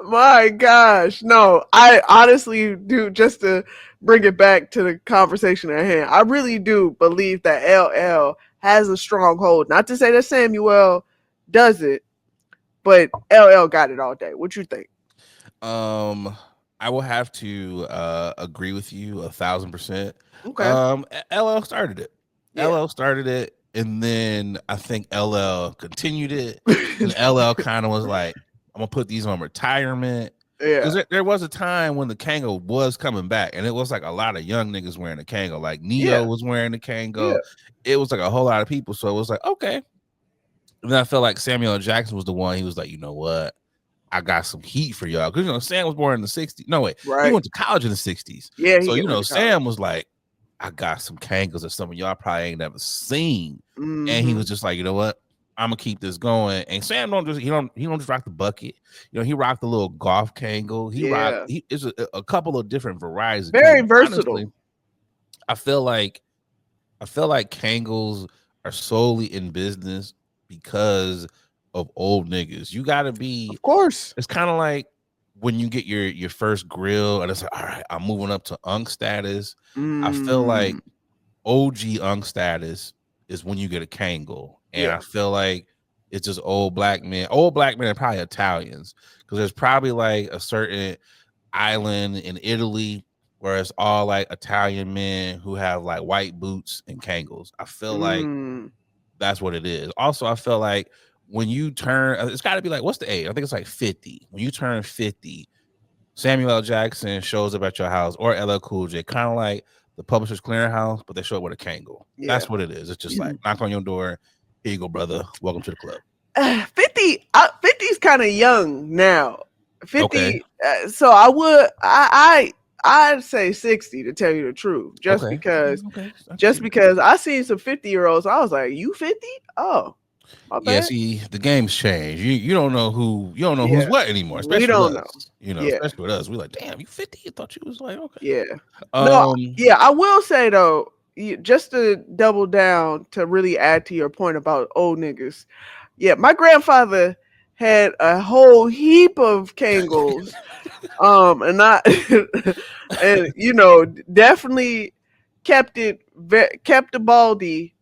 My gosh, no, I honestly do. Just to bring it back to the conversation at hand, I really do believe that LL has a strong hold. Not to say that Samuel does it, but LL got it all day. What you think? I will have to agree with you 1,000%. Okay. LL started it. Yeah. LL started it, and then I think LL continued it. And LL kind of was like, I'm gonna put these on retirement. Yeah, because there was a time when the Kangol was coming back, and it was like a lot of young niggas wearing the Kangol. Like Neo was wearing the Kangol. Yeah. It was like a whole lot of people. So it was like, okay. And then I felt like Samuel L. Jackson was the one. He was like, you know what? I got some heat for y'all. Because, you know, Sam was born in the 60s. No, wait. Right. He went to college in the 60s. Yeah. So, you know, Sam was like, I got some Kangols that some of y'all probably ain't never seen. Mm-hmm. And he was just like, you know what? I'm gonna keep this going. And Sam don't just rock the bucket. You know, he rocked the little golf Kangol. It's a couple of different varieties. Very versatile. Honestly, I feel like Kangols are solely in business because of old niggas. You gotta be, of course. It's kind of like when you get your first grill, and it's like, all right, I'm moving up to Unk status. I feel like OG Unk status is when you get a Kangol. And I feel like it's just old black men are probably Italians, because there's probably like a certain island in Italy where it's all like Italian men who have like white boots and Kangols. I feel like that's what it is. Also, I feel like when you turn, it's got to be like, what's the age? I think it's like 50. When you turn 50, Samuel L. Jackson shows up at your house, or LL Cool J, kind of like the Publishers Clearinghouse, but they show up with a Kangol. Yeah. That's what it is. It's just like, knock on your door. Here you go, brother. Welcome to the club. 50 is kind of young now. 50. Okay. So I'd say 60 to tell you the truth, just because I seen some 50-year-olds. I was like, you 50? Oh, my bad. Yeah, see, the game's changed. You don't know who's what anymore. Especially we don't with us. know. Especially with us. We're like, damn, you 50? I thought you was like, okay. Yeah. I will say though, just to double down to really add to your point about old niggas. Yeah, my grandfather had a whole heap of Kangols. And definitely kept the baldy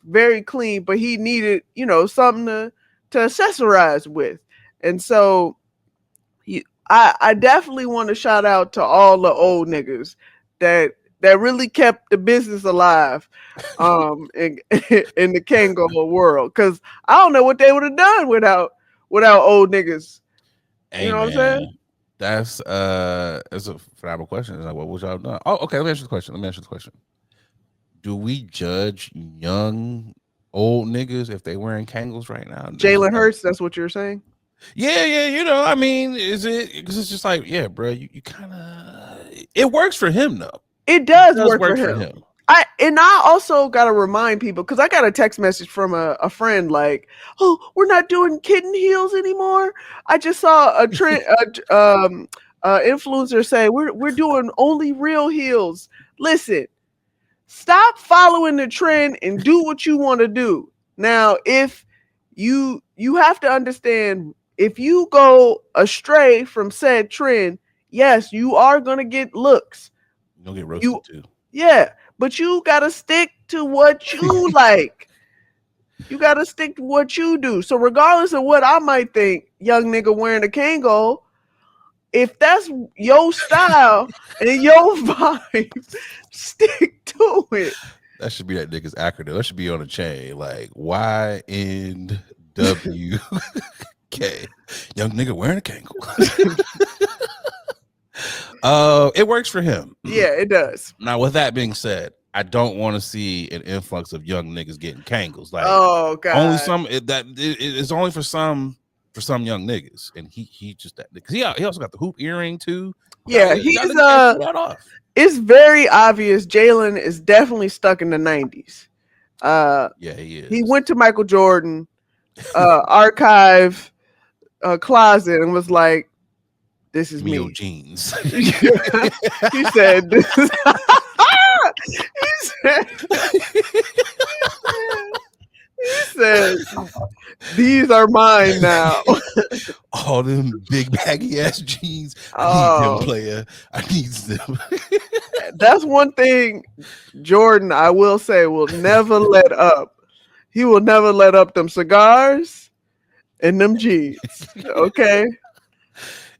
very clean, but he needed, something to accessorize with. And so I definitely want to shout out to all the old niggas that really kept the business alive in the Kangol world, because I don't know what they would have done without old niggas. Hey, you know what I'm saying? That's a phenomenal question. It's like, what would y'all have done? Oh, okay. Let me answer the question. Do we judge young old niggas if they wearing Kangol right now? Jalen Hurts, that's what you're saying? Yeah. I mean, is it because it's just like, yeah, bro, you kind of, it works for him though. It does work for him. I also got to remind people, because I got a text message from a friend like, oh, we're not doing kitten heels anymore. I just saw a trend, influencer say we're doing only real heels. Listen, stop following the trend and do what you want to do. Now, if you have to understand, if you go astray from said trend, yes, you are going to get looks. You'll get roasted too. Yeah, but you got to stick to what you like. You got to stick to what you do. So regardless of what I might think, young nigga wearing a Kangol, if that's your style and your vibe, stick to it. That should be that nigga's acronym. That should be on a chain, like YNWK. Young nigga wearing a Kangol. It works for him. Yeah, it does. Now, with that being said, I don't want to see an influx of young niggas getting Kangols. Like, oh god, only some it's only for some young niggas, and he just that because he also got the hoop earring too. Yeah, it's very obvious. Jalen is definitely stuck in the 90s. Yeah, he is. He went to Michael Jordan archive closet and was like, "This is me." Jeans. He said, "This is." He said, "These are mine now." All them big baggy ass jeans. I need them, player. I need them. That's one thing Jordan, I will say, will never let up. He will never let up them cigars and them jeans. Okay.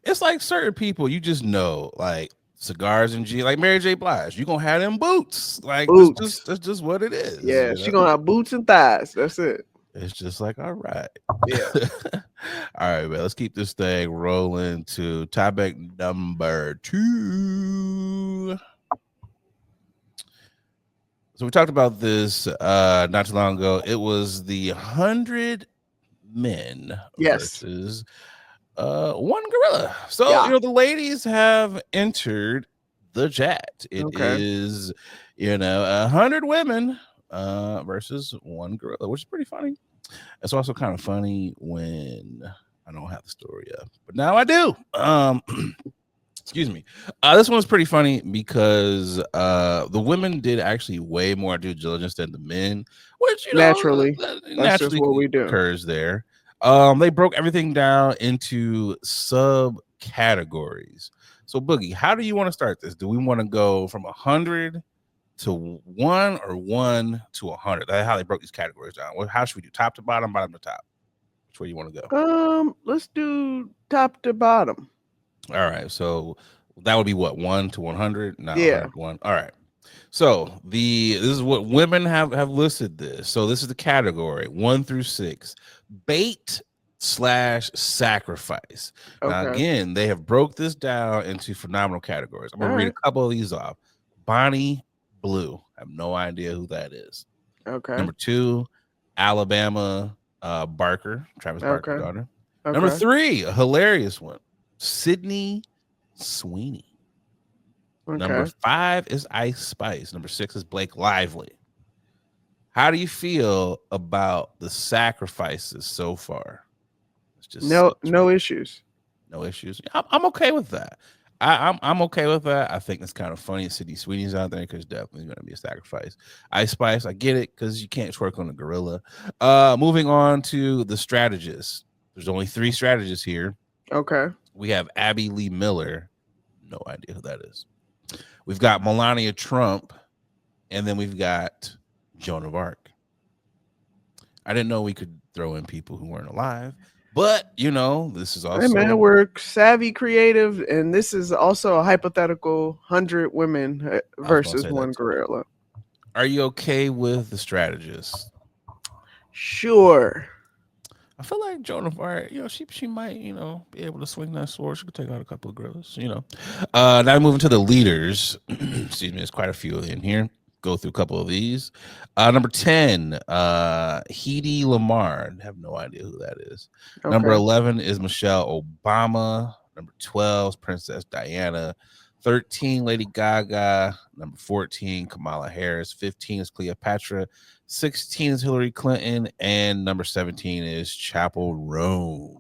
It's like certain people you just know, like cigars and jeans, like Mary J. Blige. You're gonna have them boots. Like that's just what it is. Yeah, she's gonna have boots and thighs. That's it. It's just like, all right. Yeah. All right, man. Let's keep this thing rolling to topic number 2. So we talked about this not too long ago. It was the 100 men versus one gorilla. So the ladies have entered the chat. It is 100 women versus one gorilla, which is pretty funny. It's also kind of funny when I don't have the story up, but now I do. Excuse me. This one's pretty funny because the women did actually way more due diligence than the men, which naturally that's just what we do. Occurs there. They broke everything down into subcategories. So Boogie, how do you want to start this? Do we want to go from 100 to 1 or 1 to 100? That's how they broke these categories down. How should we do? Top to bottom, bottom to top? Which way you want to go? Let's do top to bottom. All right. So that would be what, 1 to 100? No, yeah. 1. All right. So this is what women have listed this. So this is the category 1 through 6. Bait / sacrifice. Now Okay. again, they have broke this down into phenomenal categories. I'm gonna All read right. a couple of these off. Bonnie Blue. I have no idea who that is. Okay. Number 2, Alabama Barker, Travis Barker's Okay. daughter. Okay. Number 3, a hilarious one, Sydney Sweeney. Number Okay. 5 is Ice Spice. Number 6 is Blake Lively. How do you feel about the sacrifices so far? It's just No issues. no issues. I'm okay with that. I'm okay with that. I think it's kind of funny. Sydney Sweeney's out there because definitely going to be a sacrifice. Ice Spice, I get it because you can't twerk on a gorilla. Moving on to the strategists. There's only 3 strategists here. Okay. We have Abby Lee Miller. No idea who that is. We've got Melania Trump, and then we've got Joan of Arc. I didn't know we could throw in people who weren't alive, but this is also. Hey man, we're savvy, creative, and this is also a hypothetical 100 women versus one gorilla. Are you okay with the strategist? Sure. I feel like Joan of Arc, she might, be able to swing that sword. She could take out a couple of gorillas, Now moving to the leaders. Excuse me, there's quite a few in here. Go through a couple of these. Number 10, Hedy Lamarr. I have no idea who that is. Okay. Number 11 is Michelle Obama. Number 12 is Princess Diana. 13, Lady Gaga. Number 14, Kamala Harris. 15 is Cleopatra. 16 is Hillary Clinton. And number 17 is Chapel Roan.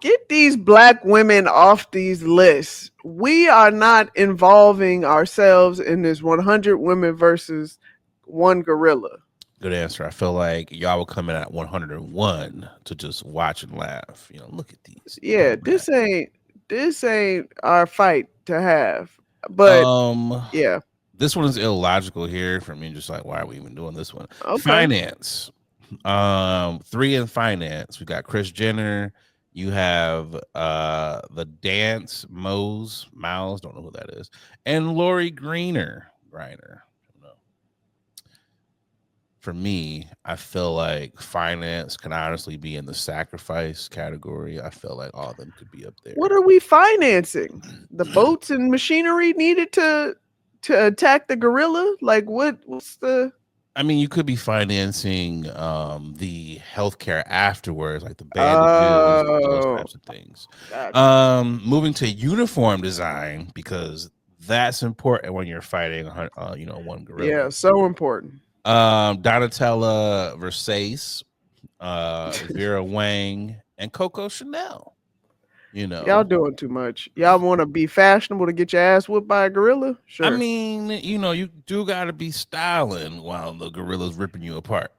Get these black women off these lists. We are not involving ourselves in this 100 women versus one gorilla. Good answer. I feel like y'all will come in at 101 to just watch and laugh. Look at these. Yeah, this ain't our fight to have. But yeah. This one is illogical here for me. Just like, why are we even doing this one? Okay. Finance. 3 in finance. We got Kris Jenner. You have the Dance Miles, don't know who that is, and Lori Griner. For me, I feel like finance can honestly be in the sacrifice category. I feel like all of them could be up there. What are we financing? The boats and machinery needed to attack the gorilla? Like what's the... I mean, you could be financing the healthcare afterwards, like the bandages, those types of things. Gotcha. Moving to uniform design, because that's important when you're fighting, one gorilla. Yeah, so important. Donatella Versace, Vera Wang, and Coco Chanel. Y'all doing too much. Y'all want to be fashionable to get your ass whooped by a gorilla? Sure. I mean, you do got to be styling while the gorilla's ripping you apart.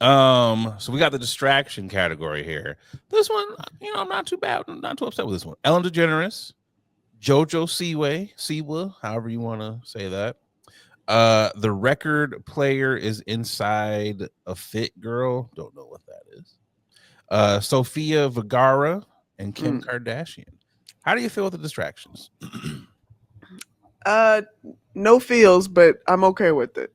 So we got the distraction category here. This one, I'm not too bad. I'm not too upset with this one. Ellen DeGeneres, JoJo Siwa, however you want to say that. The record player is inside a fit girl. Don't know what that is. Sofia Vergara and Kim Kardashian. How do you feel with the distractions? No feels, but I'm okay with it.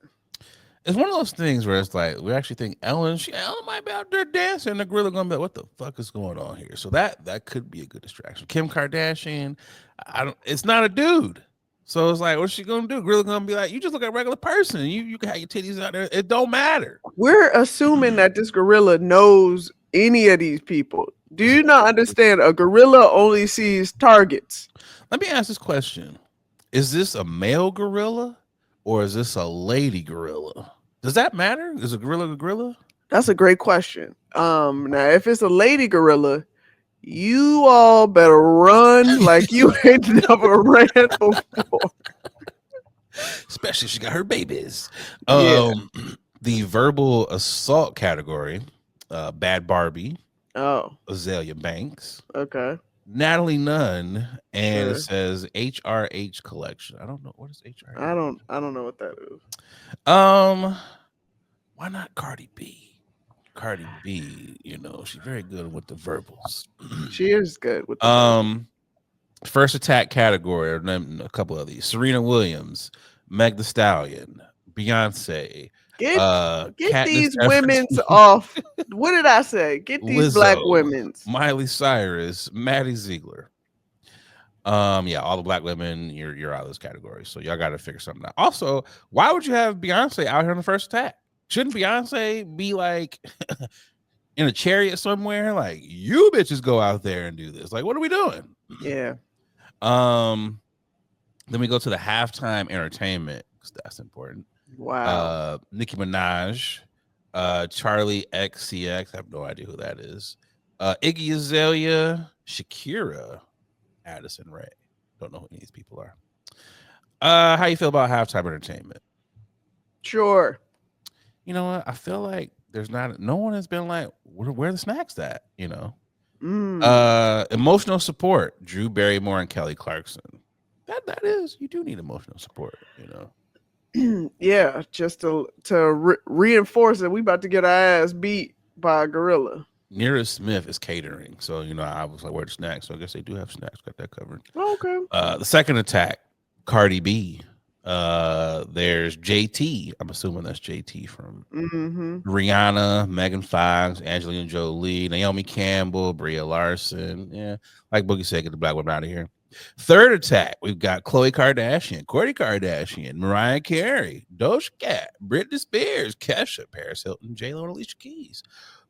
It's one of those things where it's like we actually think Ellen might be out there dancing, and the gorilla gonna be like, "What the fuck is going on here?" So that could be a good distraction. Kim Kardashian, it's not a dude, so it's like, what's she gonna do? Gorilla gonna be like, "You just look like a regular person. You can have your titties out there. It don't matter." We're assuming that this gorilla knows any of these people. Do you not understand? A gorilla only sees targets. Let me ask this question. Is this a male gorilla or is this a lady gorilla? Does that matter? Is a gorilla a gorilla? That's a great question. Now, if it's a lady gorilla, you all better run like you ain't never ran before. Especially if she got her babies. Yeah. The verbal assault category, Bad Barbie. Oh. Azalea Banks. Okay. Natalie Nunn, and it says HRH collection. I don't know what is HRH. I don't know what that is. Why not Cardi B? Cardi B, she's very good with the verbals. She is good with the first attack category, or a couple of these. Serena Williams, Meg Thee Stallion, Beyonce, Get Katniss these Everdeen, women's off. What did I say? Get these black Lizzo, women's. Miley Cyrus, Maddie Ziegler. Yeah, all the black women, you're out of this category. So y'all got to figure something out. Also, why would you have Beyonce out here on the first attack? Shouldn't Beyonce be like in a chariot somewhere? Like, you bitches go out there and do this. Like, what are we doing? Yeah. Then we go to the halftime entertainment because that's important. Wow. Nicki Minaj, Charlie XCX. I have no idea who that is. Iggy Azalea, Shakira, Addison Rae. Don't know who any of these people are. How you feel about halftime entertainment? Sure. You know what? I feel like there's no one has been like, where are the snacks at? You know. Emotional support, Drew Barrymore and Kelly Clarkson. That is, you do need emotional support, you know. Yeah, just to reinforce that we about to get our ass beat by a gorilla. Nira Smith is catering, so you know I was like, where the snacks? So I guess they do have snacks. Got that covered. Okay. The second attack, Cardi B. There's JT. I'm assuming that's JT from Rihanna, Megan Fox, Angelina Jolie, Naomi Campbell, Brie Larson. Yeah, like Boogie said, get the black women out of here. Third attack, we've got Khloe Kardashian, Kourtney Kardashian, Mariah Carey, Doja Cat, Britney Spears, Kesha, Paris Hilton, J-Lo, and Alicia Keys.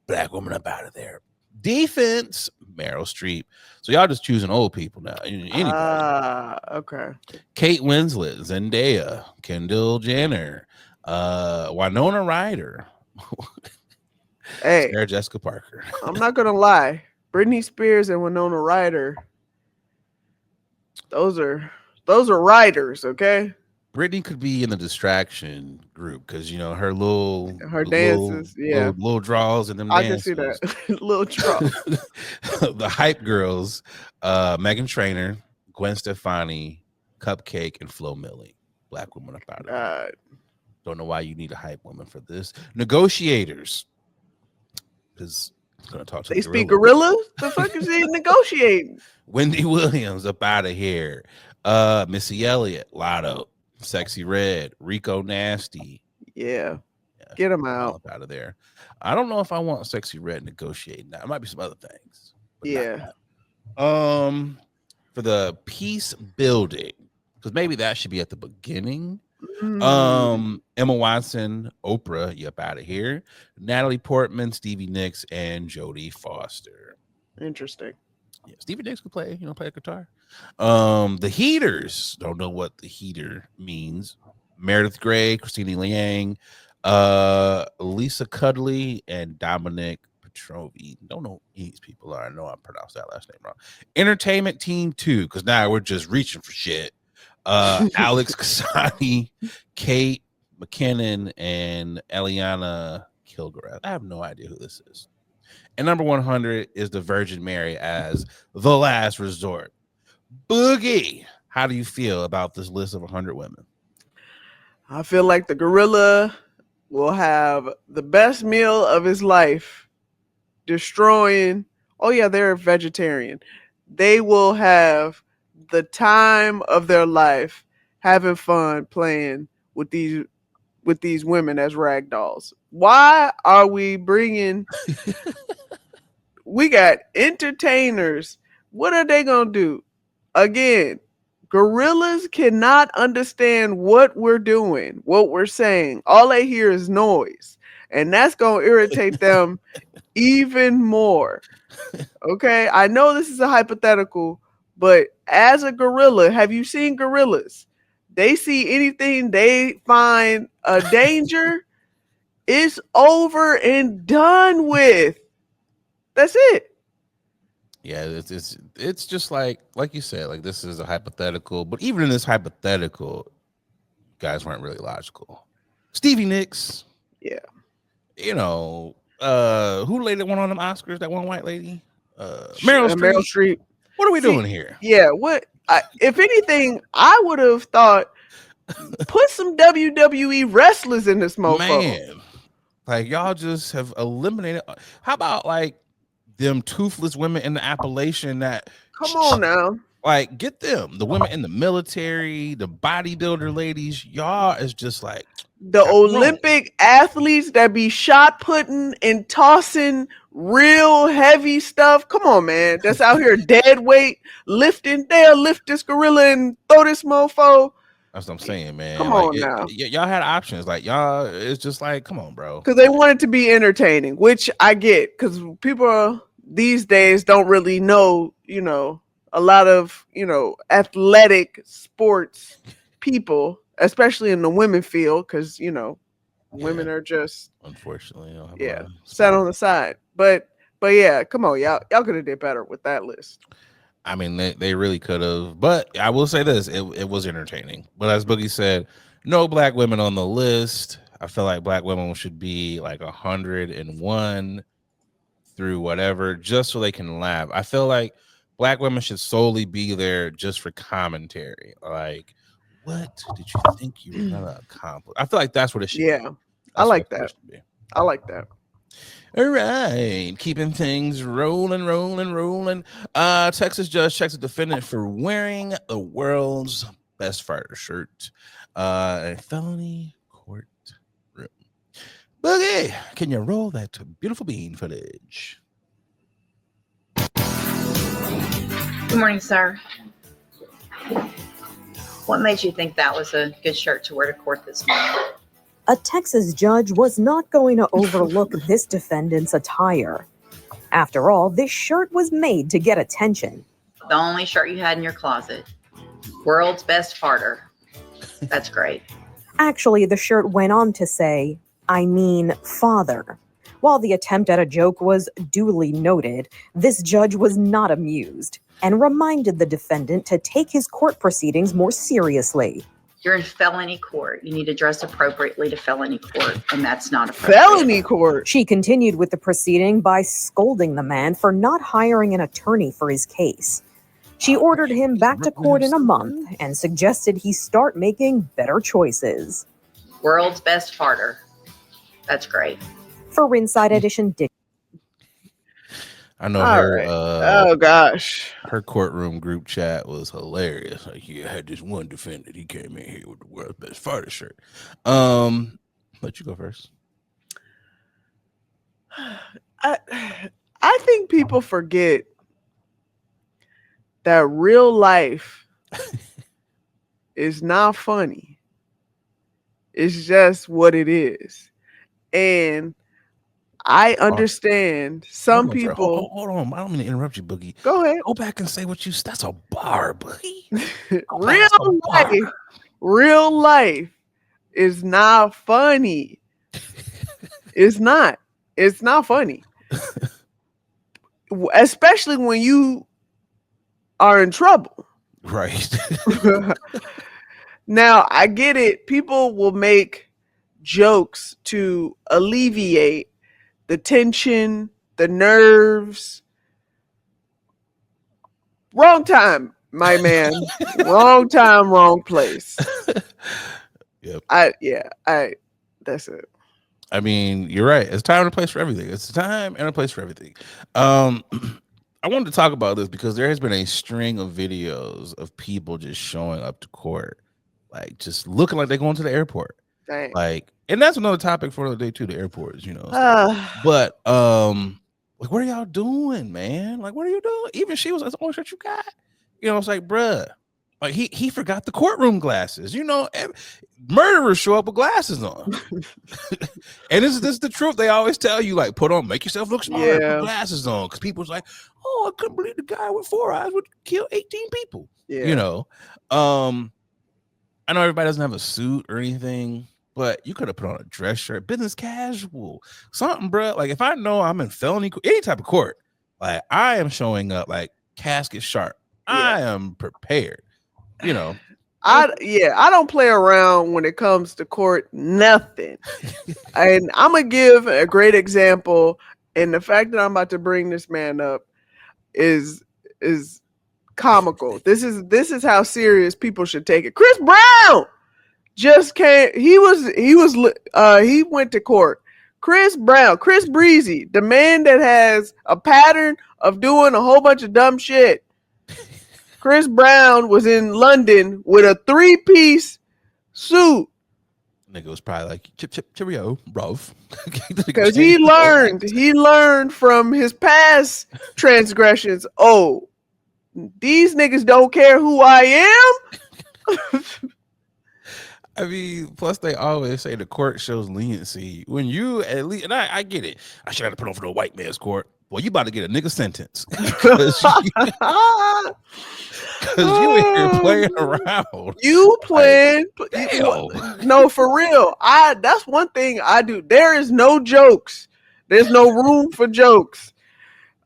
Black woman up out of there. Defense, Meryl Streep. So y'all just choosing old people now. Anybody. Okay. Kate Winslet, Zendaya, Kendall Jenner, Winona Ryder. Hey, Sarah Jessica Parker. I'm not gonna lie. Britney Spears and Winona Ryder. Those are riders, okay? Britney could be in the distraction group because you know her dances, little draws and them I dances. can see that. Little draws. The hype girls, Meghan Trainor, Gwen Stefani, Cupcake, and Flo Milli. Black women up out of it. Don't know why you need a hype woman for this. Negotiators, because I'm gonna talk to they speak gorilla. The fuck is he negotiating? Wendy Williams up out of here. Missy Elliott, Lotto, Sexy Red, Rico Nasty. Yeah. Get him out of there. I don't know if I want Sexy Red negotiating. Now, it might be some other things. Yeah. For the peace building, because maybe that should be at the beginning. Emma Watson, Oprah, you up out of here. Natalie Portman, Stevie Nicks, and Jodie Foster. Interesting. Yeah, Stevie Nicks could play a guitar. The Heaters, don't know what the heater means. Meredith Grey, Christina Liang, Lisa Kudley, and Dominic Petrovi. Don't know who these people are. I know I pronounced that last name wrong. Entertainment Team 2, because now we're just reaching for shit. Alex Kasani, Kate McKinnon, and Eliana Kilgore. I have no idea who this is. And number 100 is the Virgin Mary as the last resort. Boogie, how do you feel about this list of 100 women? I feel like the gorilla will have the best meal of his life, destroying. Oh yeah, they're a vegetarian. They will have the time of their life, having fun playing with these women as rag dolls. Why are we bringing? We got entertainers. What are they gonna do? Again, gorillas cannot understand what we're doing, what we're saying. All they hear is noise, and that's gonna irritate them even more. Okay, I know this is a hypothetical, but as a gorilla, have you seen gorillas? They see anything they find a danger, it's over and done with. That's it. Yeah, it's just like you said, like this is a hypothetical, but even in this hypothetical, guys weren't really logical. Stevie Nicks, yeah, you know, who lady that won on them Oscars? That one white lady, Meryl Streep. What are we doing here? Yeah, if anything, I would have thought put some WWE wrestlers in this motherfucker. Man, like y'all just have eliminated. How about like them toothless women in the Appalachian that come on now Like, get them. The women in the military, the bodybuilder ladies, y'all is just like the Olympic athletes that be shot putting and tossing real heavy stuff. Come on, man. That's out here dead weight lifting. They'll lift this gorilla and throw this mofo. That's what I'm saying, man. Come like, on now. Y'all had options. Like, y'all, it's just like, come on, bro. Because they want it to be entertaining, which I get. Because people these days don't really know, a lot of, athletic sports people, especially in the women field, because, women are just, unfortunately, set on the side. But yeah, come on, y'all could have did better with that list. I mean, they really could have, but I will say this: it was entertaining. But as Boogie said, no black women on the list. I feel like black women should be like 101 through whatever, just so they can laugh. I feel like black women should solely be there just for commentary. Like, what did you think you were gonna accomplish? I feel like that's what it should be. Yeah, I like that. I like that. All right, keeping things rolling. Texas judge checks a defendant for wearing the world's best fighter shirt. A felony court room. Boogie, can you roll that beautiful bean footage? Good morning, sir. What made you think that was a good shirt to wear to court this morning? A Texas judge was not going to overlook this defendant's attire. After all, this shirt was made to get attention. The only shirt you had in your closet. World's best farter. That's great. Actually, the shirt went on to say, I mean father. While the attempt at a joke was duly noted, this judge was not amused and reminded the defendant to take his court proceedings more seriously. You're in felony court. You need to dress appropriately to felony court, and that's not appropriate. Felony court. She continued with the proceeding by scolding the man for not hiring an attorney for his case. She ordered him back to court in a month and suggested he start making better choices. World's best farter. That's great. For Inside Edition, I know All her. right. Oh gosh, her courtroom group chat was hilarious. Like, I had this one defendant. He came in here with the world's best fighter shirt. Let you go first. I think people forget that real life is not funny. It's just what it is, and I understand some people. Hold on. I don't mean to interrupt you, Boogie. Go ahead. Go back and say what you. That's a bar, Boogie. Real life is not funny. It's not. It's not funny. Especially when you are in trouble. Right. Now, I get it. People will make jokes to alleviate the tension, the nerves. Wrong time, my man. Wrong time, wrong place. Yep. That's it. I mean, you're right. It's time and a place for everything. It's a time and a place for everything. I wanted to talk about this because there has been a string of videos of people just showing up to court, like just looking like they're going to the airport. Dang. Like, and that's another topic for another day too, the airports, But like, what are y'all doing, man? Like, what are you doing? Even she was like, "Oh, shirt you got?" It's like, bruh, like he forgot the courtroom glasses. Murderers show up with glasses on. And this is the truth. They always tell you, like, make yourself look smart, put glasses on. Because people's like, oh, I couldn't believe the guy with 4 eyes would kill 18 people. Yeah. I know everybody doesn't have a suit or anything, but you could have put on a dress shirt, business casual, something, bro. Like, if I know I'm in felony, any type of court, like, I am showing up like casket sharp. Yeah. I am prepared. I don't play around when it comes to court. Nothing. And I'm gonna give a great example. And the fact that I'm about to bring this man up is comical. This is how serious people should take it. Chris Brown just came. He went to court. Chris Breezy, the man that has a pattern of doing a whole bunch of dumb shit. Chris Brown was in London with a 3-piece suit. Nigga was probably like, cheerio, bruv. Because he learned from his past transgressions. Oh, these niggas don't care who I am. I mean, plus they always say the court shows leniency. When you at least, and I get it. I should have to put on for the white man's court. Well, you about to get a nigga sentence. Because you in here playing around. You playing. Like, no, for real. That's one thing I do. There is no jokes. There's no room for jokes.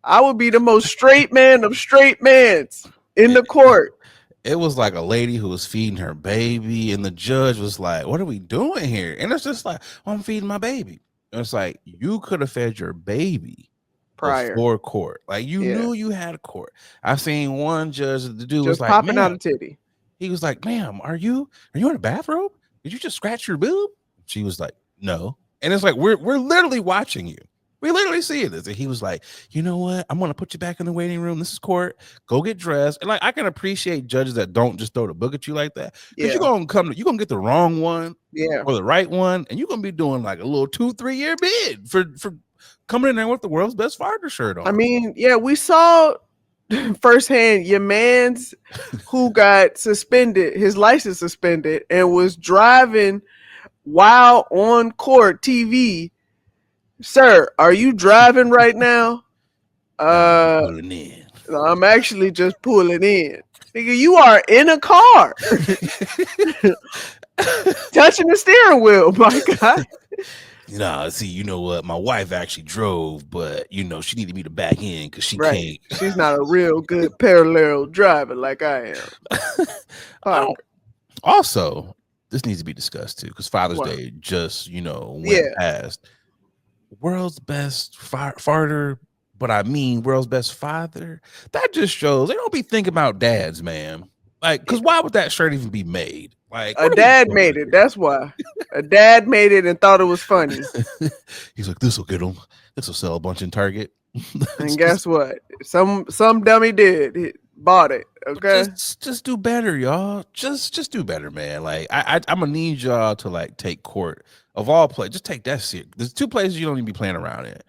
I would be the most straight man of straight mans in the court. It was like a lady who was feeding her baby, and the judge was like, "What are we doing here?" And it's just like, well, "I'm feeding my baby." And it's like, you could have fed your baby prior before court. Like you knew you had a court. I've seen one judge. The dude just was like, popping out a titty. He was like, "Ma'am, are you in a bathrobe? Did you just scratch your boob?" She was like, "No." And it's like, we're literally watching you. We literally see this. And he was like, "You know what? I'm gonna put you back in the waiting room. This is court. Go get dressed." And like, I can appreciate judges that don't just throw the book at you like that. Because you're gonna get the wrong one, or the right one, and you're gonna be doing like a little 2-3 year bid for coming in there with the world's best farter shirt on. I mean, we saw firsthand your man's who got suspended, his license suspended, and was driving while on court TV. Sir, are you driving right now? Pulling in. I'm actually just pulling in. Nigga, you are in a car. Touching the steering wheel, my God. See, you know what? My wife actually drove, but she needed me to back in because she can't. She's not a real good parallel driver like I am. Also, this needs to be discussed too, because Father's Day just went past. World's best farter, but I mean world's best father. That just shows they don't be thinking about dads, man. Like, because why would that shirt even be made? Like, a dad made it. That's why. A dad made it and thought it was funny. He's like, "This will get him. This will sell a bunch in Target." And guess what? Some dummy did. He bought it. Okay. Just do better, y'all. Just do better, man. Like, I'm gonna need y'all to like take court of all places. Just take that serious. There's 2 places you don't need to be playing around in: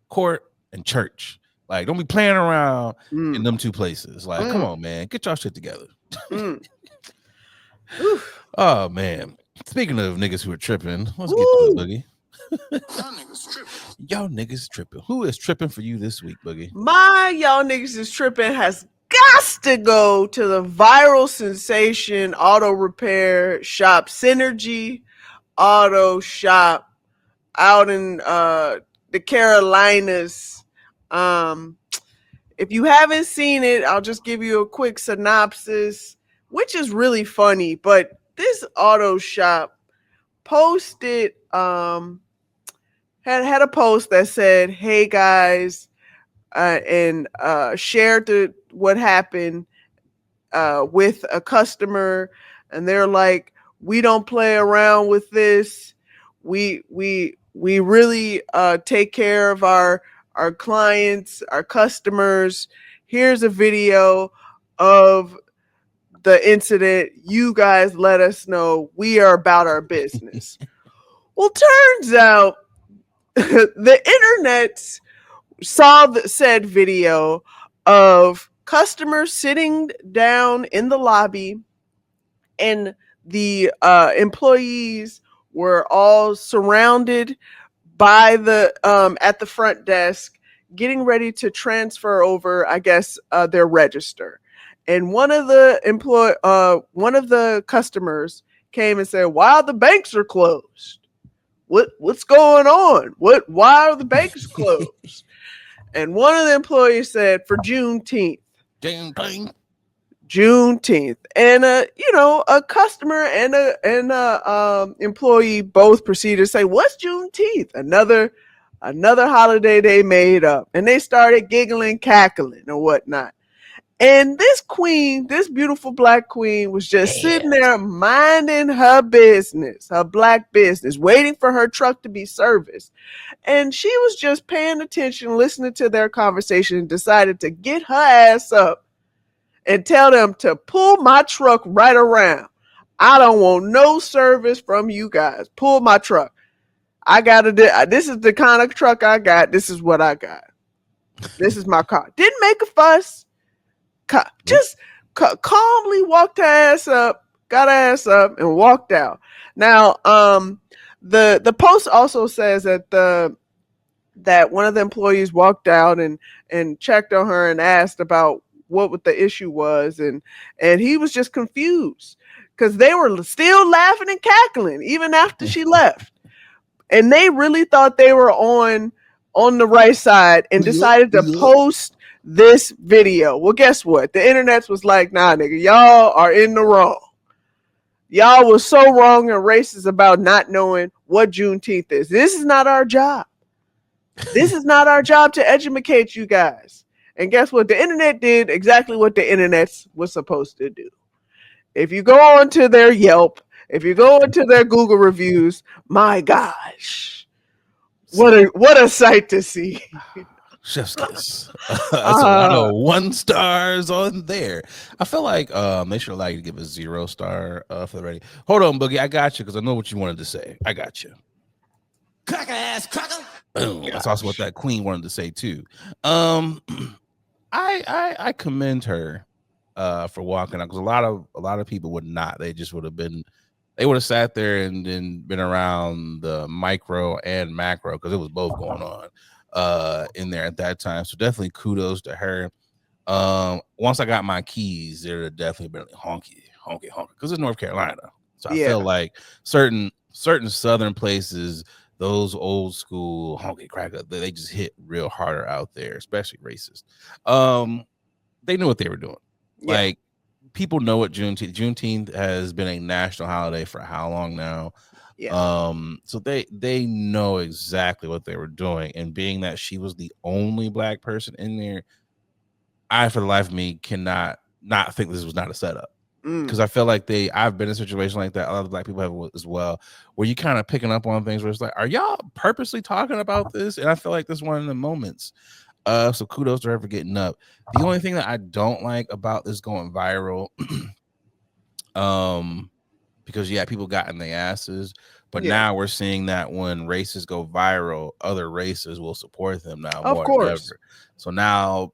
court and church. Like, don't be playing around in them 2 places. Like, come on, man, get y'all shit together. Oh man. Speaking of niggas who are tripping, let's get to the Boogie. Y'all niggas tripping. Who is tripping for you this week, Boogie? My y'all niggas is tripping has got to go to the viral sensation auto repair shop Synergy Auto Shop out in the Carolinas. If you haven't seen it, I'll just give you a quick synopsis, which is really funny. But this auto shop posted had a post that said, "Hey guys," and shared what happened with a customer, and they're like, "We don't play around with this. We really take care of our clients, our customers. Here's a video of the incident. You guys let us know. We are about our business." Well, turns out the internet saw said video of customers sitting down in the lobby, and the employees were all surrounded by the at the front desk, getting ready to transfer over, I guess, their register. And one of the customers came and said, "Why the banks are closed? What's going on? Why are the banks closed?" And one of the employees said, "For Juneteenth." Juneteenth. And a customer and a employee both proceeded to say, "What's Juneteenth?" Another holiday they made up. And they started giggling, cackling, and whatnot. And this beautiful Black queen was just sitting there minding her business, her Black business, waiting for her truck to be serviced. And she was just paying attention, listening to their conversation, and decided to get her ass up and tell them to pull my truck right around. I don't want no service from you guys. Pull my truck. I got to. This is the kind of truck I got. This is what I got. This is my car. Didn't make a fuss. Just calmly walked her ass up, got her ass up, and walked out. Now, the post also says that one of the employees walked out and checked on her and asked about what the issue was, and he was just confused because they were still laughing and cackling even after she left, and they really thought they were on the right side and decided to post this video. Well, guess what? The internet was like, nah, nigga, y'all are in the wrong. Y'all was so wrong and racist about not knowing what Juneteenth is. This is not our job. This is not our job to educate you guys. And guess what? The internet did exactly what the internet was supposed to do. If you go on to their Yelp, if you go into their Google reviews, my gosh, what a sight to see. Chef's kiss. That's a lot of 1 stars on there. I feel like they should like to give a 0 star for the rating. Hold on, Boogie. I got you because I know what you wanted to say. I got you. Cracker ass cracker. That's also what that queen wanted to say too. I commend her for walking out because a lot of people would not. They just would have been. They would have sat there and then been around the micro and macro because it was both going on in there at that time. So definitely kudos to her. Once I got my keys, there would definitely been like honky because it's North Carolina. So I feel like certain southern places, those old school honky cracker, they just hit real harder out there, especially racist. They knew what they were doing. Yeah. Like people know what Juneteenth has been a national holiday for how long now? Yeah. So they know exactly what they were doing, and being that she was the only black person in there, I for the life of me cannot not think this was not a setup. Because I feel like I've been in a situation like that. A lot of black people have as well, where you kind of picking up on things where it's like, are y'all purposely talking about this? And I feel like this is one of the moments. So kudos to her for getting up. The only thing that I don't like about this going viral, because people got in their asses, but now we're seeing that when races go viral, other races will support them now more than ever. So now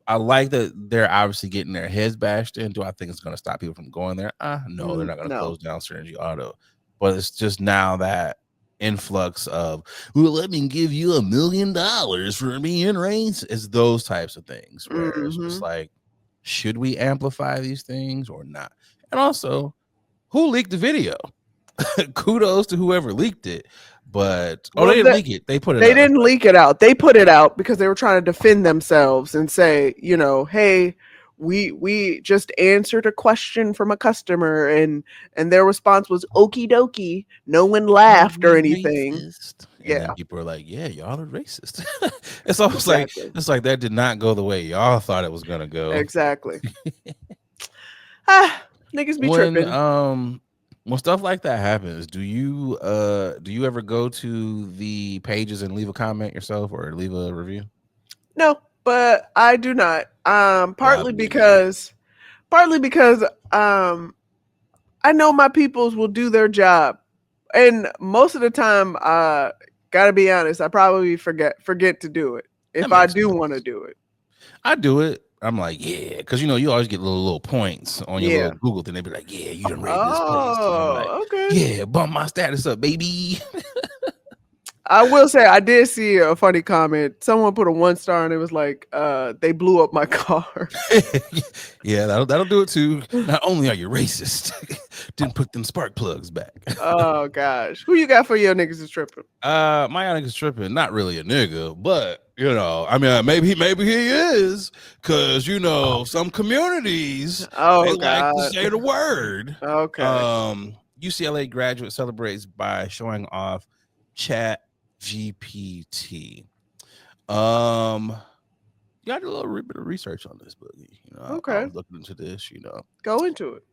I like that they're obviously getting their heads bashed in. Do I think it's going to stop people from going there? No, they're not going to close down Synergy Auto. But it's just now that influx of, well, let me give you $1 million for being racist. It's those types of things where it's just like, should we amplify these things or not? And also, who leaked the video? Kudos to whoever leaked it. But they didn't leak it. They put it. They didn't leak it out. They put it out because they were trying to defend themselves and say, hey, we just answered a question from a customer, and their response was okie dokie. No one laughed or anything. Racist. And then people are like, yeah, y'all are racist. It's almost like that did not go the way y'all thought it was gonna go. Exactly. Niggas be tripping. When stuff like that happens, do you ever go to the pages and leave a comment yourself or leave a review? No, but I do not. Partly because I know my peoples will do their job, and most of the time, gotta be honest, I probably forget to do it if I do want to do it. I do it. I'm like, yeah, because you always get little points on your little Google thing. They be like, yeah, you done read this place. Like, okay. Yeah, bump my status up, baby. I will say I did see a funny comment. Someone put a 1 star and it was like, they blew up my car. Yeah, that'll do it too. Not only are you racist, didn't put them spark plugs back. Oh gosh. Who you got for your niggas is tripping? My niggas tripping, not really a nigga, but I mean maybe he is, because some communities like to say the word. Okay. UCLA graduate celebrates by showing off Chat GPT. You got to do a little bit of research on this, Boogie. Okay. I was looking into this. Go into it.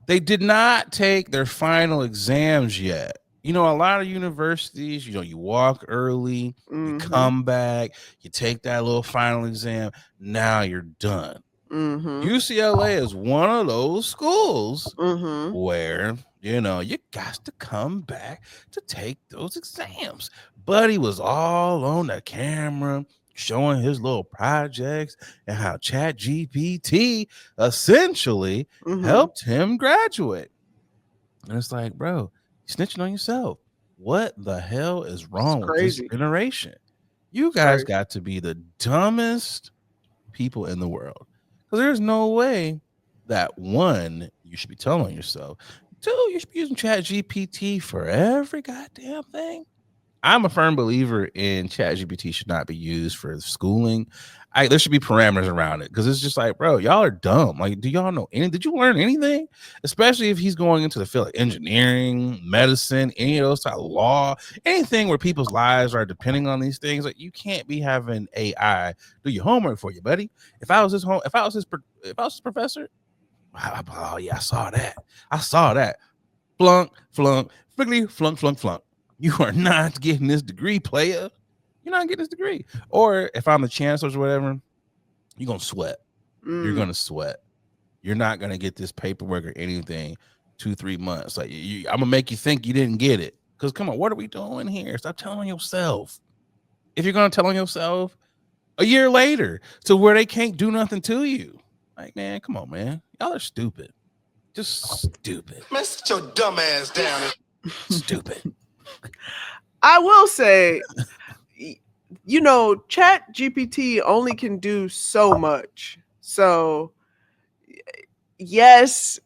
They did not take their final exams yet. A lot of universities, you walk early, you come back, you take that little final exam. Now you're done. UCLA is one of those schools Mm-hmm. where, you got to come back to take those exams. Buddy was all on the camera showing his little projects and how ChatGPT essentially helped him graduate. And it's like, bro, you're snitching on yourself. What the hell is wrong with this generation? You guys got to be the dumbest people in the world. Because there's no way that, one, you should be telling yourself. Two, you should be using ChatGPT for every goddamn thing. I'm a firm believer in ChatGPT should not be used for schooling. There should be parameters around it, because it's just like, bro, y'all are dumb. Like, do y'all know anything? Did you learn anything? Especially if he's going into the field of engineering, medicine, any of those type of law, anything where people's lives are depending on these things. Like, you can't be having AI do your homework for you, buddy. If I was his professor, oh yeah, I saw that. Flunk, figgly, flunk. You are not getting this degree, player. You're not getting this degree. Or if I'm the chancellor or whatever, you're going to sweat. You're going to sweat. You're not going to get this paperwork or anything 2-3 months. Like, I'm going to make you think you didn't get it. Because, come on, what are we doing here? Stop telling yourself. If you're going to tell on yourself a year later to where they can't do nothing to you. Like, man, come on, man. Y'all are stupid. Just stupid. Man, sit your dumb ass down. Stupid. I will say, Chat GPT only can do so much. So, yes,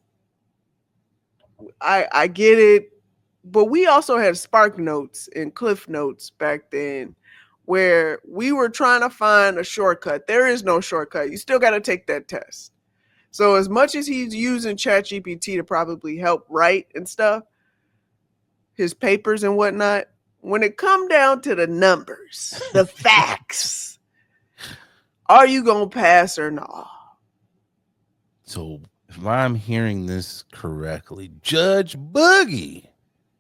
I get it. But we also had Spark Notes and Cliff Notes back then, where we were trying to find a shortcut. There is no shortcut. You still got to take that test. So as much as he's using ChatGPT to probably help write and stuff, his papers and whatnot, when it come down to the numbers, the facts, are you going to pass or not? So if I'm hearing this correctly, Judge Boogie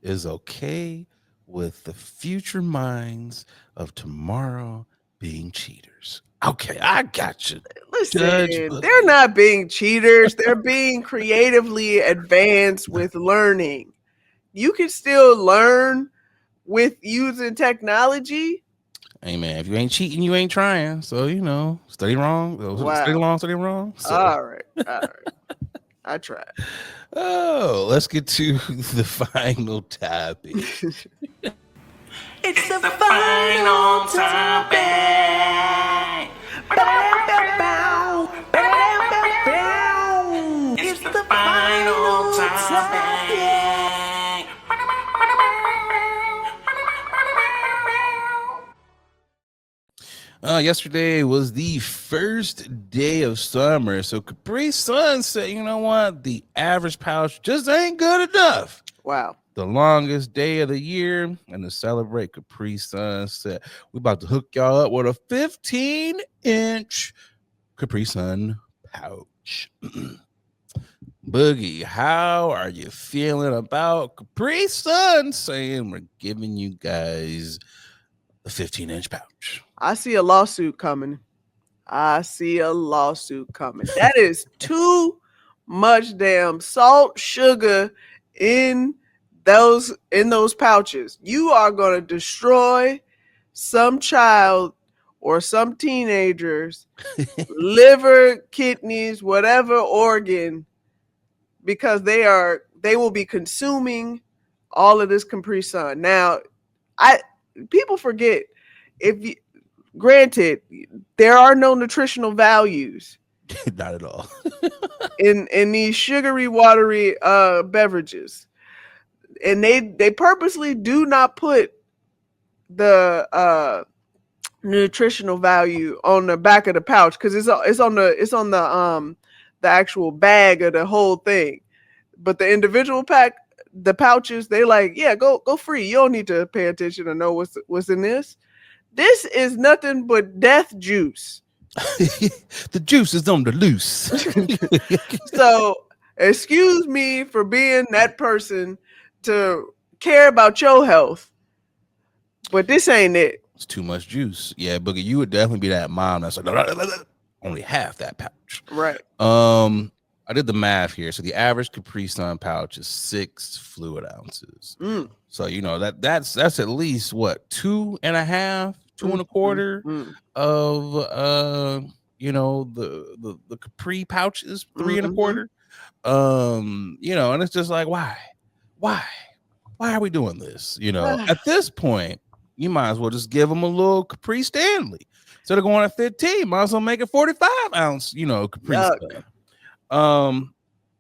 is okay with the future minds of tomorrow being cheaters. Okay, I got you. Listen, they're not being cheaters. They're being creatively advanced with learning. You can still learn with using technology. Hey, man, if you ain't cheating, you ain't trying. So, study wrong. Wow. Study wrong. So. All right. I tried. Oh, let's get to the final topic. It's the final topic. It's the final topic. Yesterday was the first day of summer, so Capri Sun said, you know what? The average pouch just ain't good enough. Wow. The longest day of the year, and to celebrate, Capri Sun said, we about to hook y'all up with a 15-inch Capri Sun pouch. Boogie, how are you feeling about Capri Sun saying we're giving you guys a 15-inch pouch? I see a lawsuit coming. That is too much damn salt, sugar in those pouches. You are going to destroy some child or some teenager's liver, kidneys, whatever organ, because they will be consuming all of this Capri Sun. Now, people forget, granted, there are no nutritional values. Not at all. in these sugary, watery beverages. And they purposely do not put the nutritional value on the back of the pouch, because it's on the actual bag of the whole thing. But the individual the pouches, they like, yeah, go free. You don't need to pay attention to know what's in this. This is nothing but death juice. The juice is on the loose. So, excuse me for being that person to care about your health, but this ain't it. It's too much juice. Yeah, Boogie, you would definitely be that mom that's like, only half that pouch. Right. I did the math here. So the average Capri Sun pouch is 6 fluid ounces. So that's at least what 2.5, 2.25 of the Capri pouches, 3.25. And it's just like why are we doing this? At this point, you might as well just give them a little Capri Stanley instead of going at 15. Might as well make it 45 ounce, Capri Sun.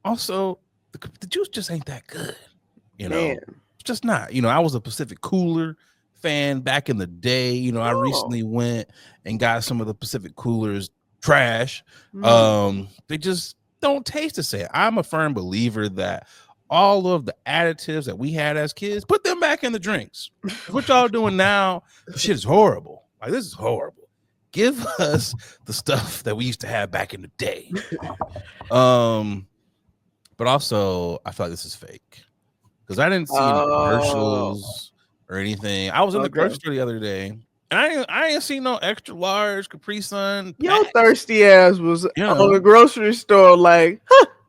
Also, the juice just ain't that good. Man. It's just not. I was a Pacific Cooler fan back in the day. I recently went and got some of the Pacific Coolers trash. They just don't taste the same. I'm a firm believer that all of the additives that we had as kids, put them back in the drinks. What y'all doing now, the shit is horrible. Like, this is horrible. Give us the stuff that we used to have back in the day. But also, I feel like this is fake because I didn't see any commercials or anything. I was in the grocery store the other day, and I ain't seen no extra large Capri Sun. Your thirsty ass was on the grocery store like,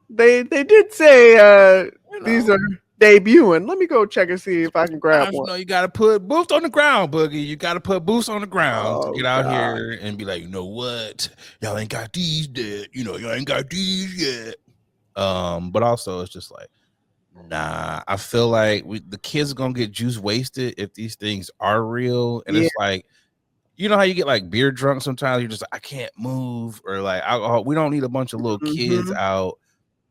they did say these are debuting. Let me go check and see if I can grab one. You got to put boots on the ground, Boogie. You got to put boots on the ground to get out here and be like, you know what? Y'all ain't got these yet. Y'all ain't got these yet. But also it's just like, nah, I feel like the kids are gonna get juice wasted if these things are real. And it's like, how you get like beer drunk sometimes, you're just like, I can't move, or like alcohol. We don't need a bunch of little kids out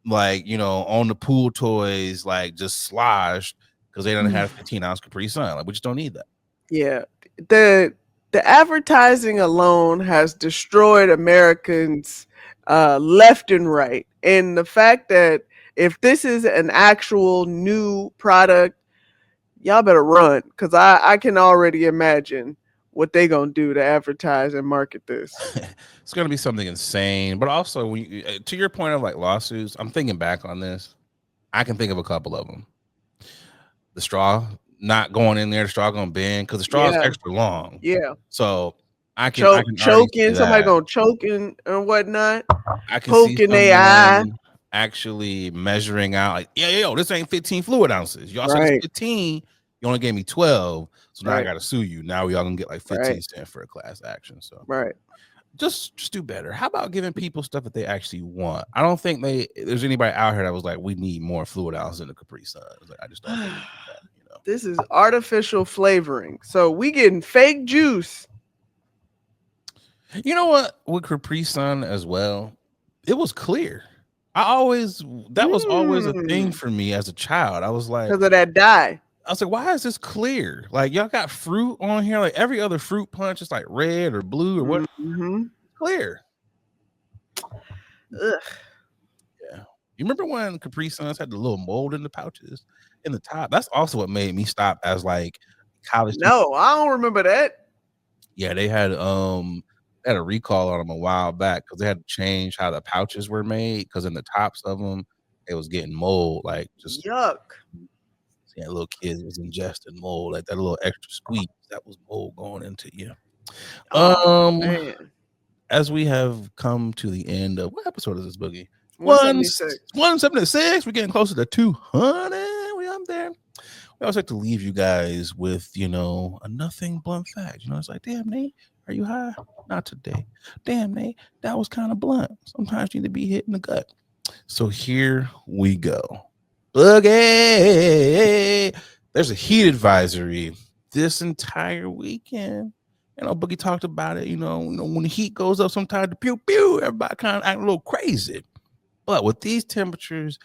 like on the pool toys, like just sloshed because they don't have 15 ounce Capri Sun. Like, we just don't need that. Yeah. The advertising alone has destroyed Americans left and right. And the fact that if this is an actual new product, y'all better run, because I can already imagine what they gonna do to advertise and market this. It's gonna be something insane. But also, to your point of like lawsuits, I'm thinking back on this. I can think of a couple of them. The straw not going in there, the straw gonna bend because the straw is extra long. Yeah. So I can choking, somebody gonna choke and whatnot. I can poking their eye. Actually measuring out like, this ain't 15 fluid ounces. Y'all said it's 15. You only gave me 12. So now I gotta sue you. Now we all gonna get like 15 cents for a class action. So just do better. How about giving people stuff that they actually want? I don't think there's anybody out here that was like, we need more fluid ounces in the Capri Sun. Like, I just don't think that, This is artificial flavoring. So we getting fake juice. You know what? With Capri Sun as well, it was clear. That was always a thing for me as a child. I was like, because of that dye. I was like, why is this clear? Like, y'all got fruit on here. Like, every other fruit punch is like red or blue or what? Clear. Ugh. Yeah. You remember when Capri Suns had the little mold in the pouches in the top? That's also what made me stop as like college. No, I don't remember that. Yeah, they had a recall on them a while back because they had to change how the pouches were made because in the tops of them it was getting mold, like just yuck. Yeah, little kids was ingesting mold, like that little extra squeeze that was mold going into you. Man. As we have come to the end of what episode is this, Boogie? 176. 176. We're getting closer to 200. We up there. We always like to leave you guys with, a nothing blunt fact. It's like, damn, Nate, are you high? Not today. Damn, Nate, that was kind of blunt. Sometimes you need to be hit in the gut. So here we go. Boogie, there's a heat advisory this entire weekend. Boogie talked about it. When the heat goes up, sometimes the pew pew, everybody kind of act a little crazy. But with these temperatures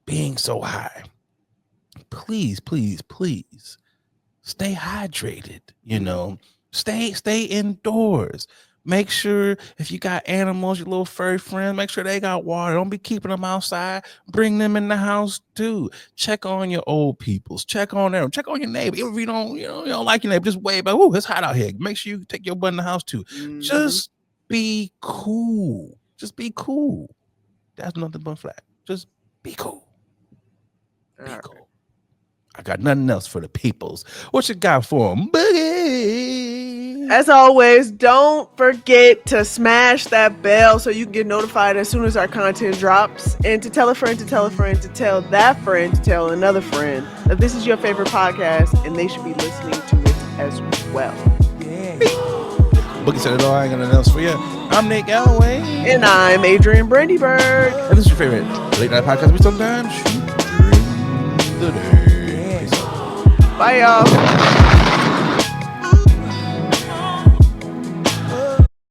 being so high, please, please, please stay hydrated. Stay indoors. Make sure if you got animals, your little furry friends, make sure they got water. Don't be keeping them outside. Bring them in the house too. Check on your old peoples. Check on them. Check on your neighbor. Even if you don't like your neighbor, just wave back. Ooh, it's hot out here. Make sure you take your butt in the house too. Just be cool. Just be cool. That's nothing but flat. Just be cool. Be cool. I got nothing else for the peoples. What you got for them, Boogie? As always, don't forget to smash that bell so you can get notified as soon as our content drops. And to tell a friend, to tell a friend, to tell that friend, to tell another friend that this is your favorite podcast and they should be listening to it as well. Boogie said it all. I ain't gonna announce for you. I'm Nate Galloway. And I'm Adrian Brandyberg. And this is your favorite late night podcast we sometimes shoot during the day. Peace out. Bye, y'all.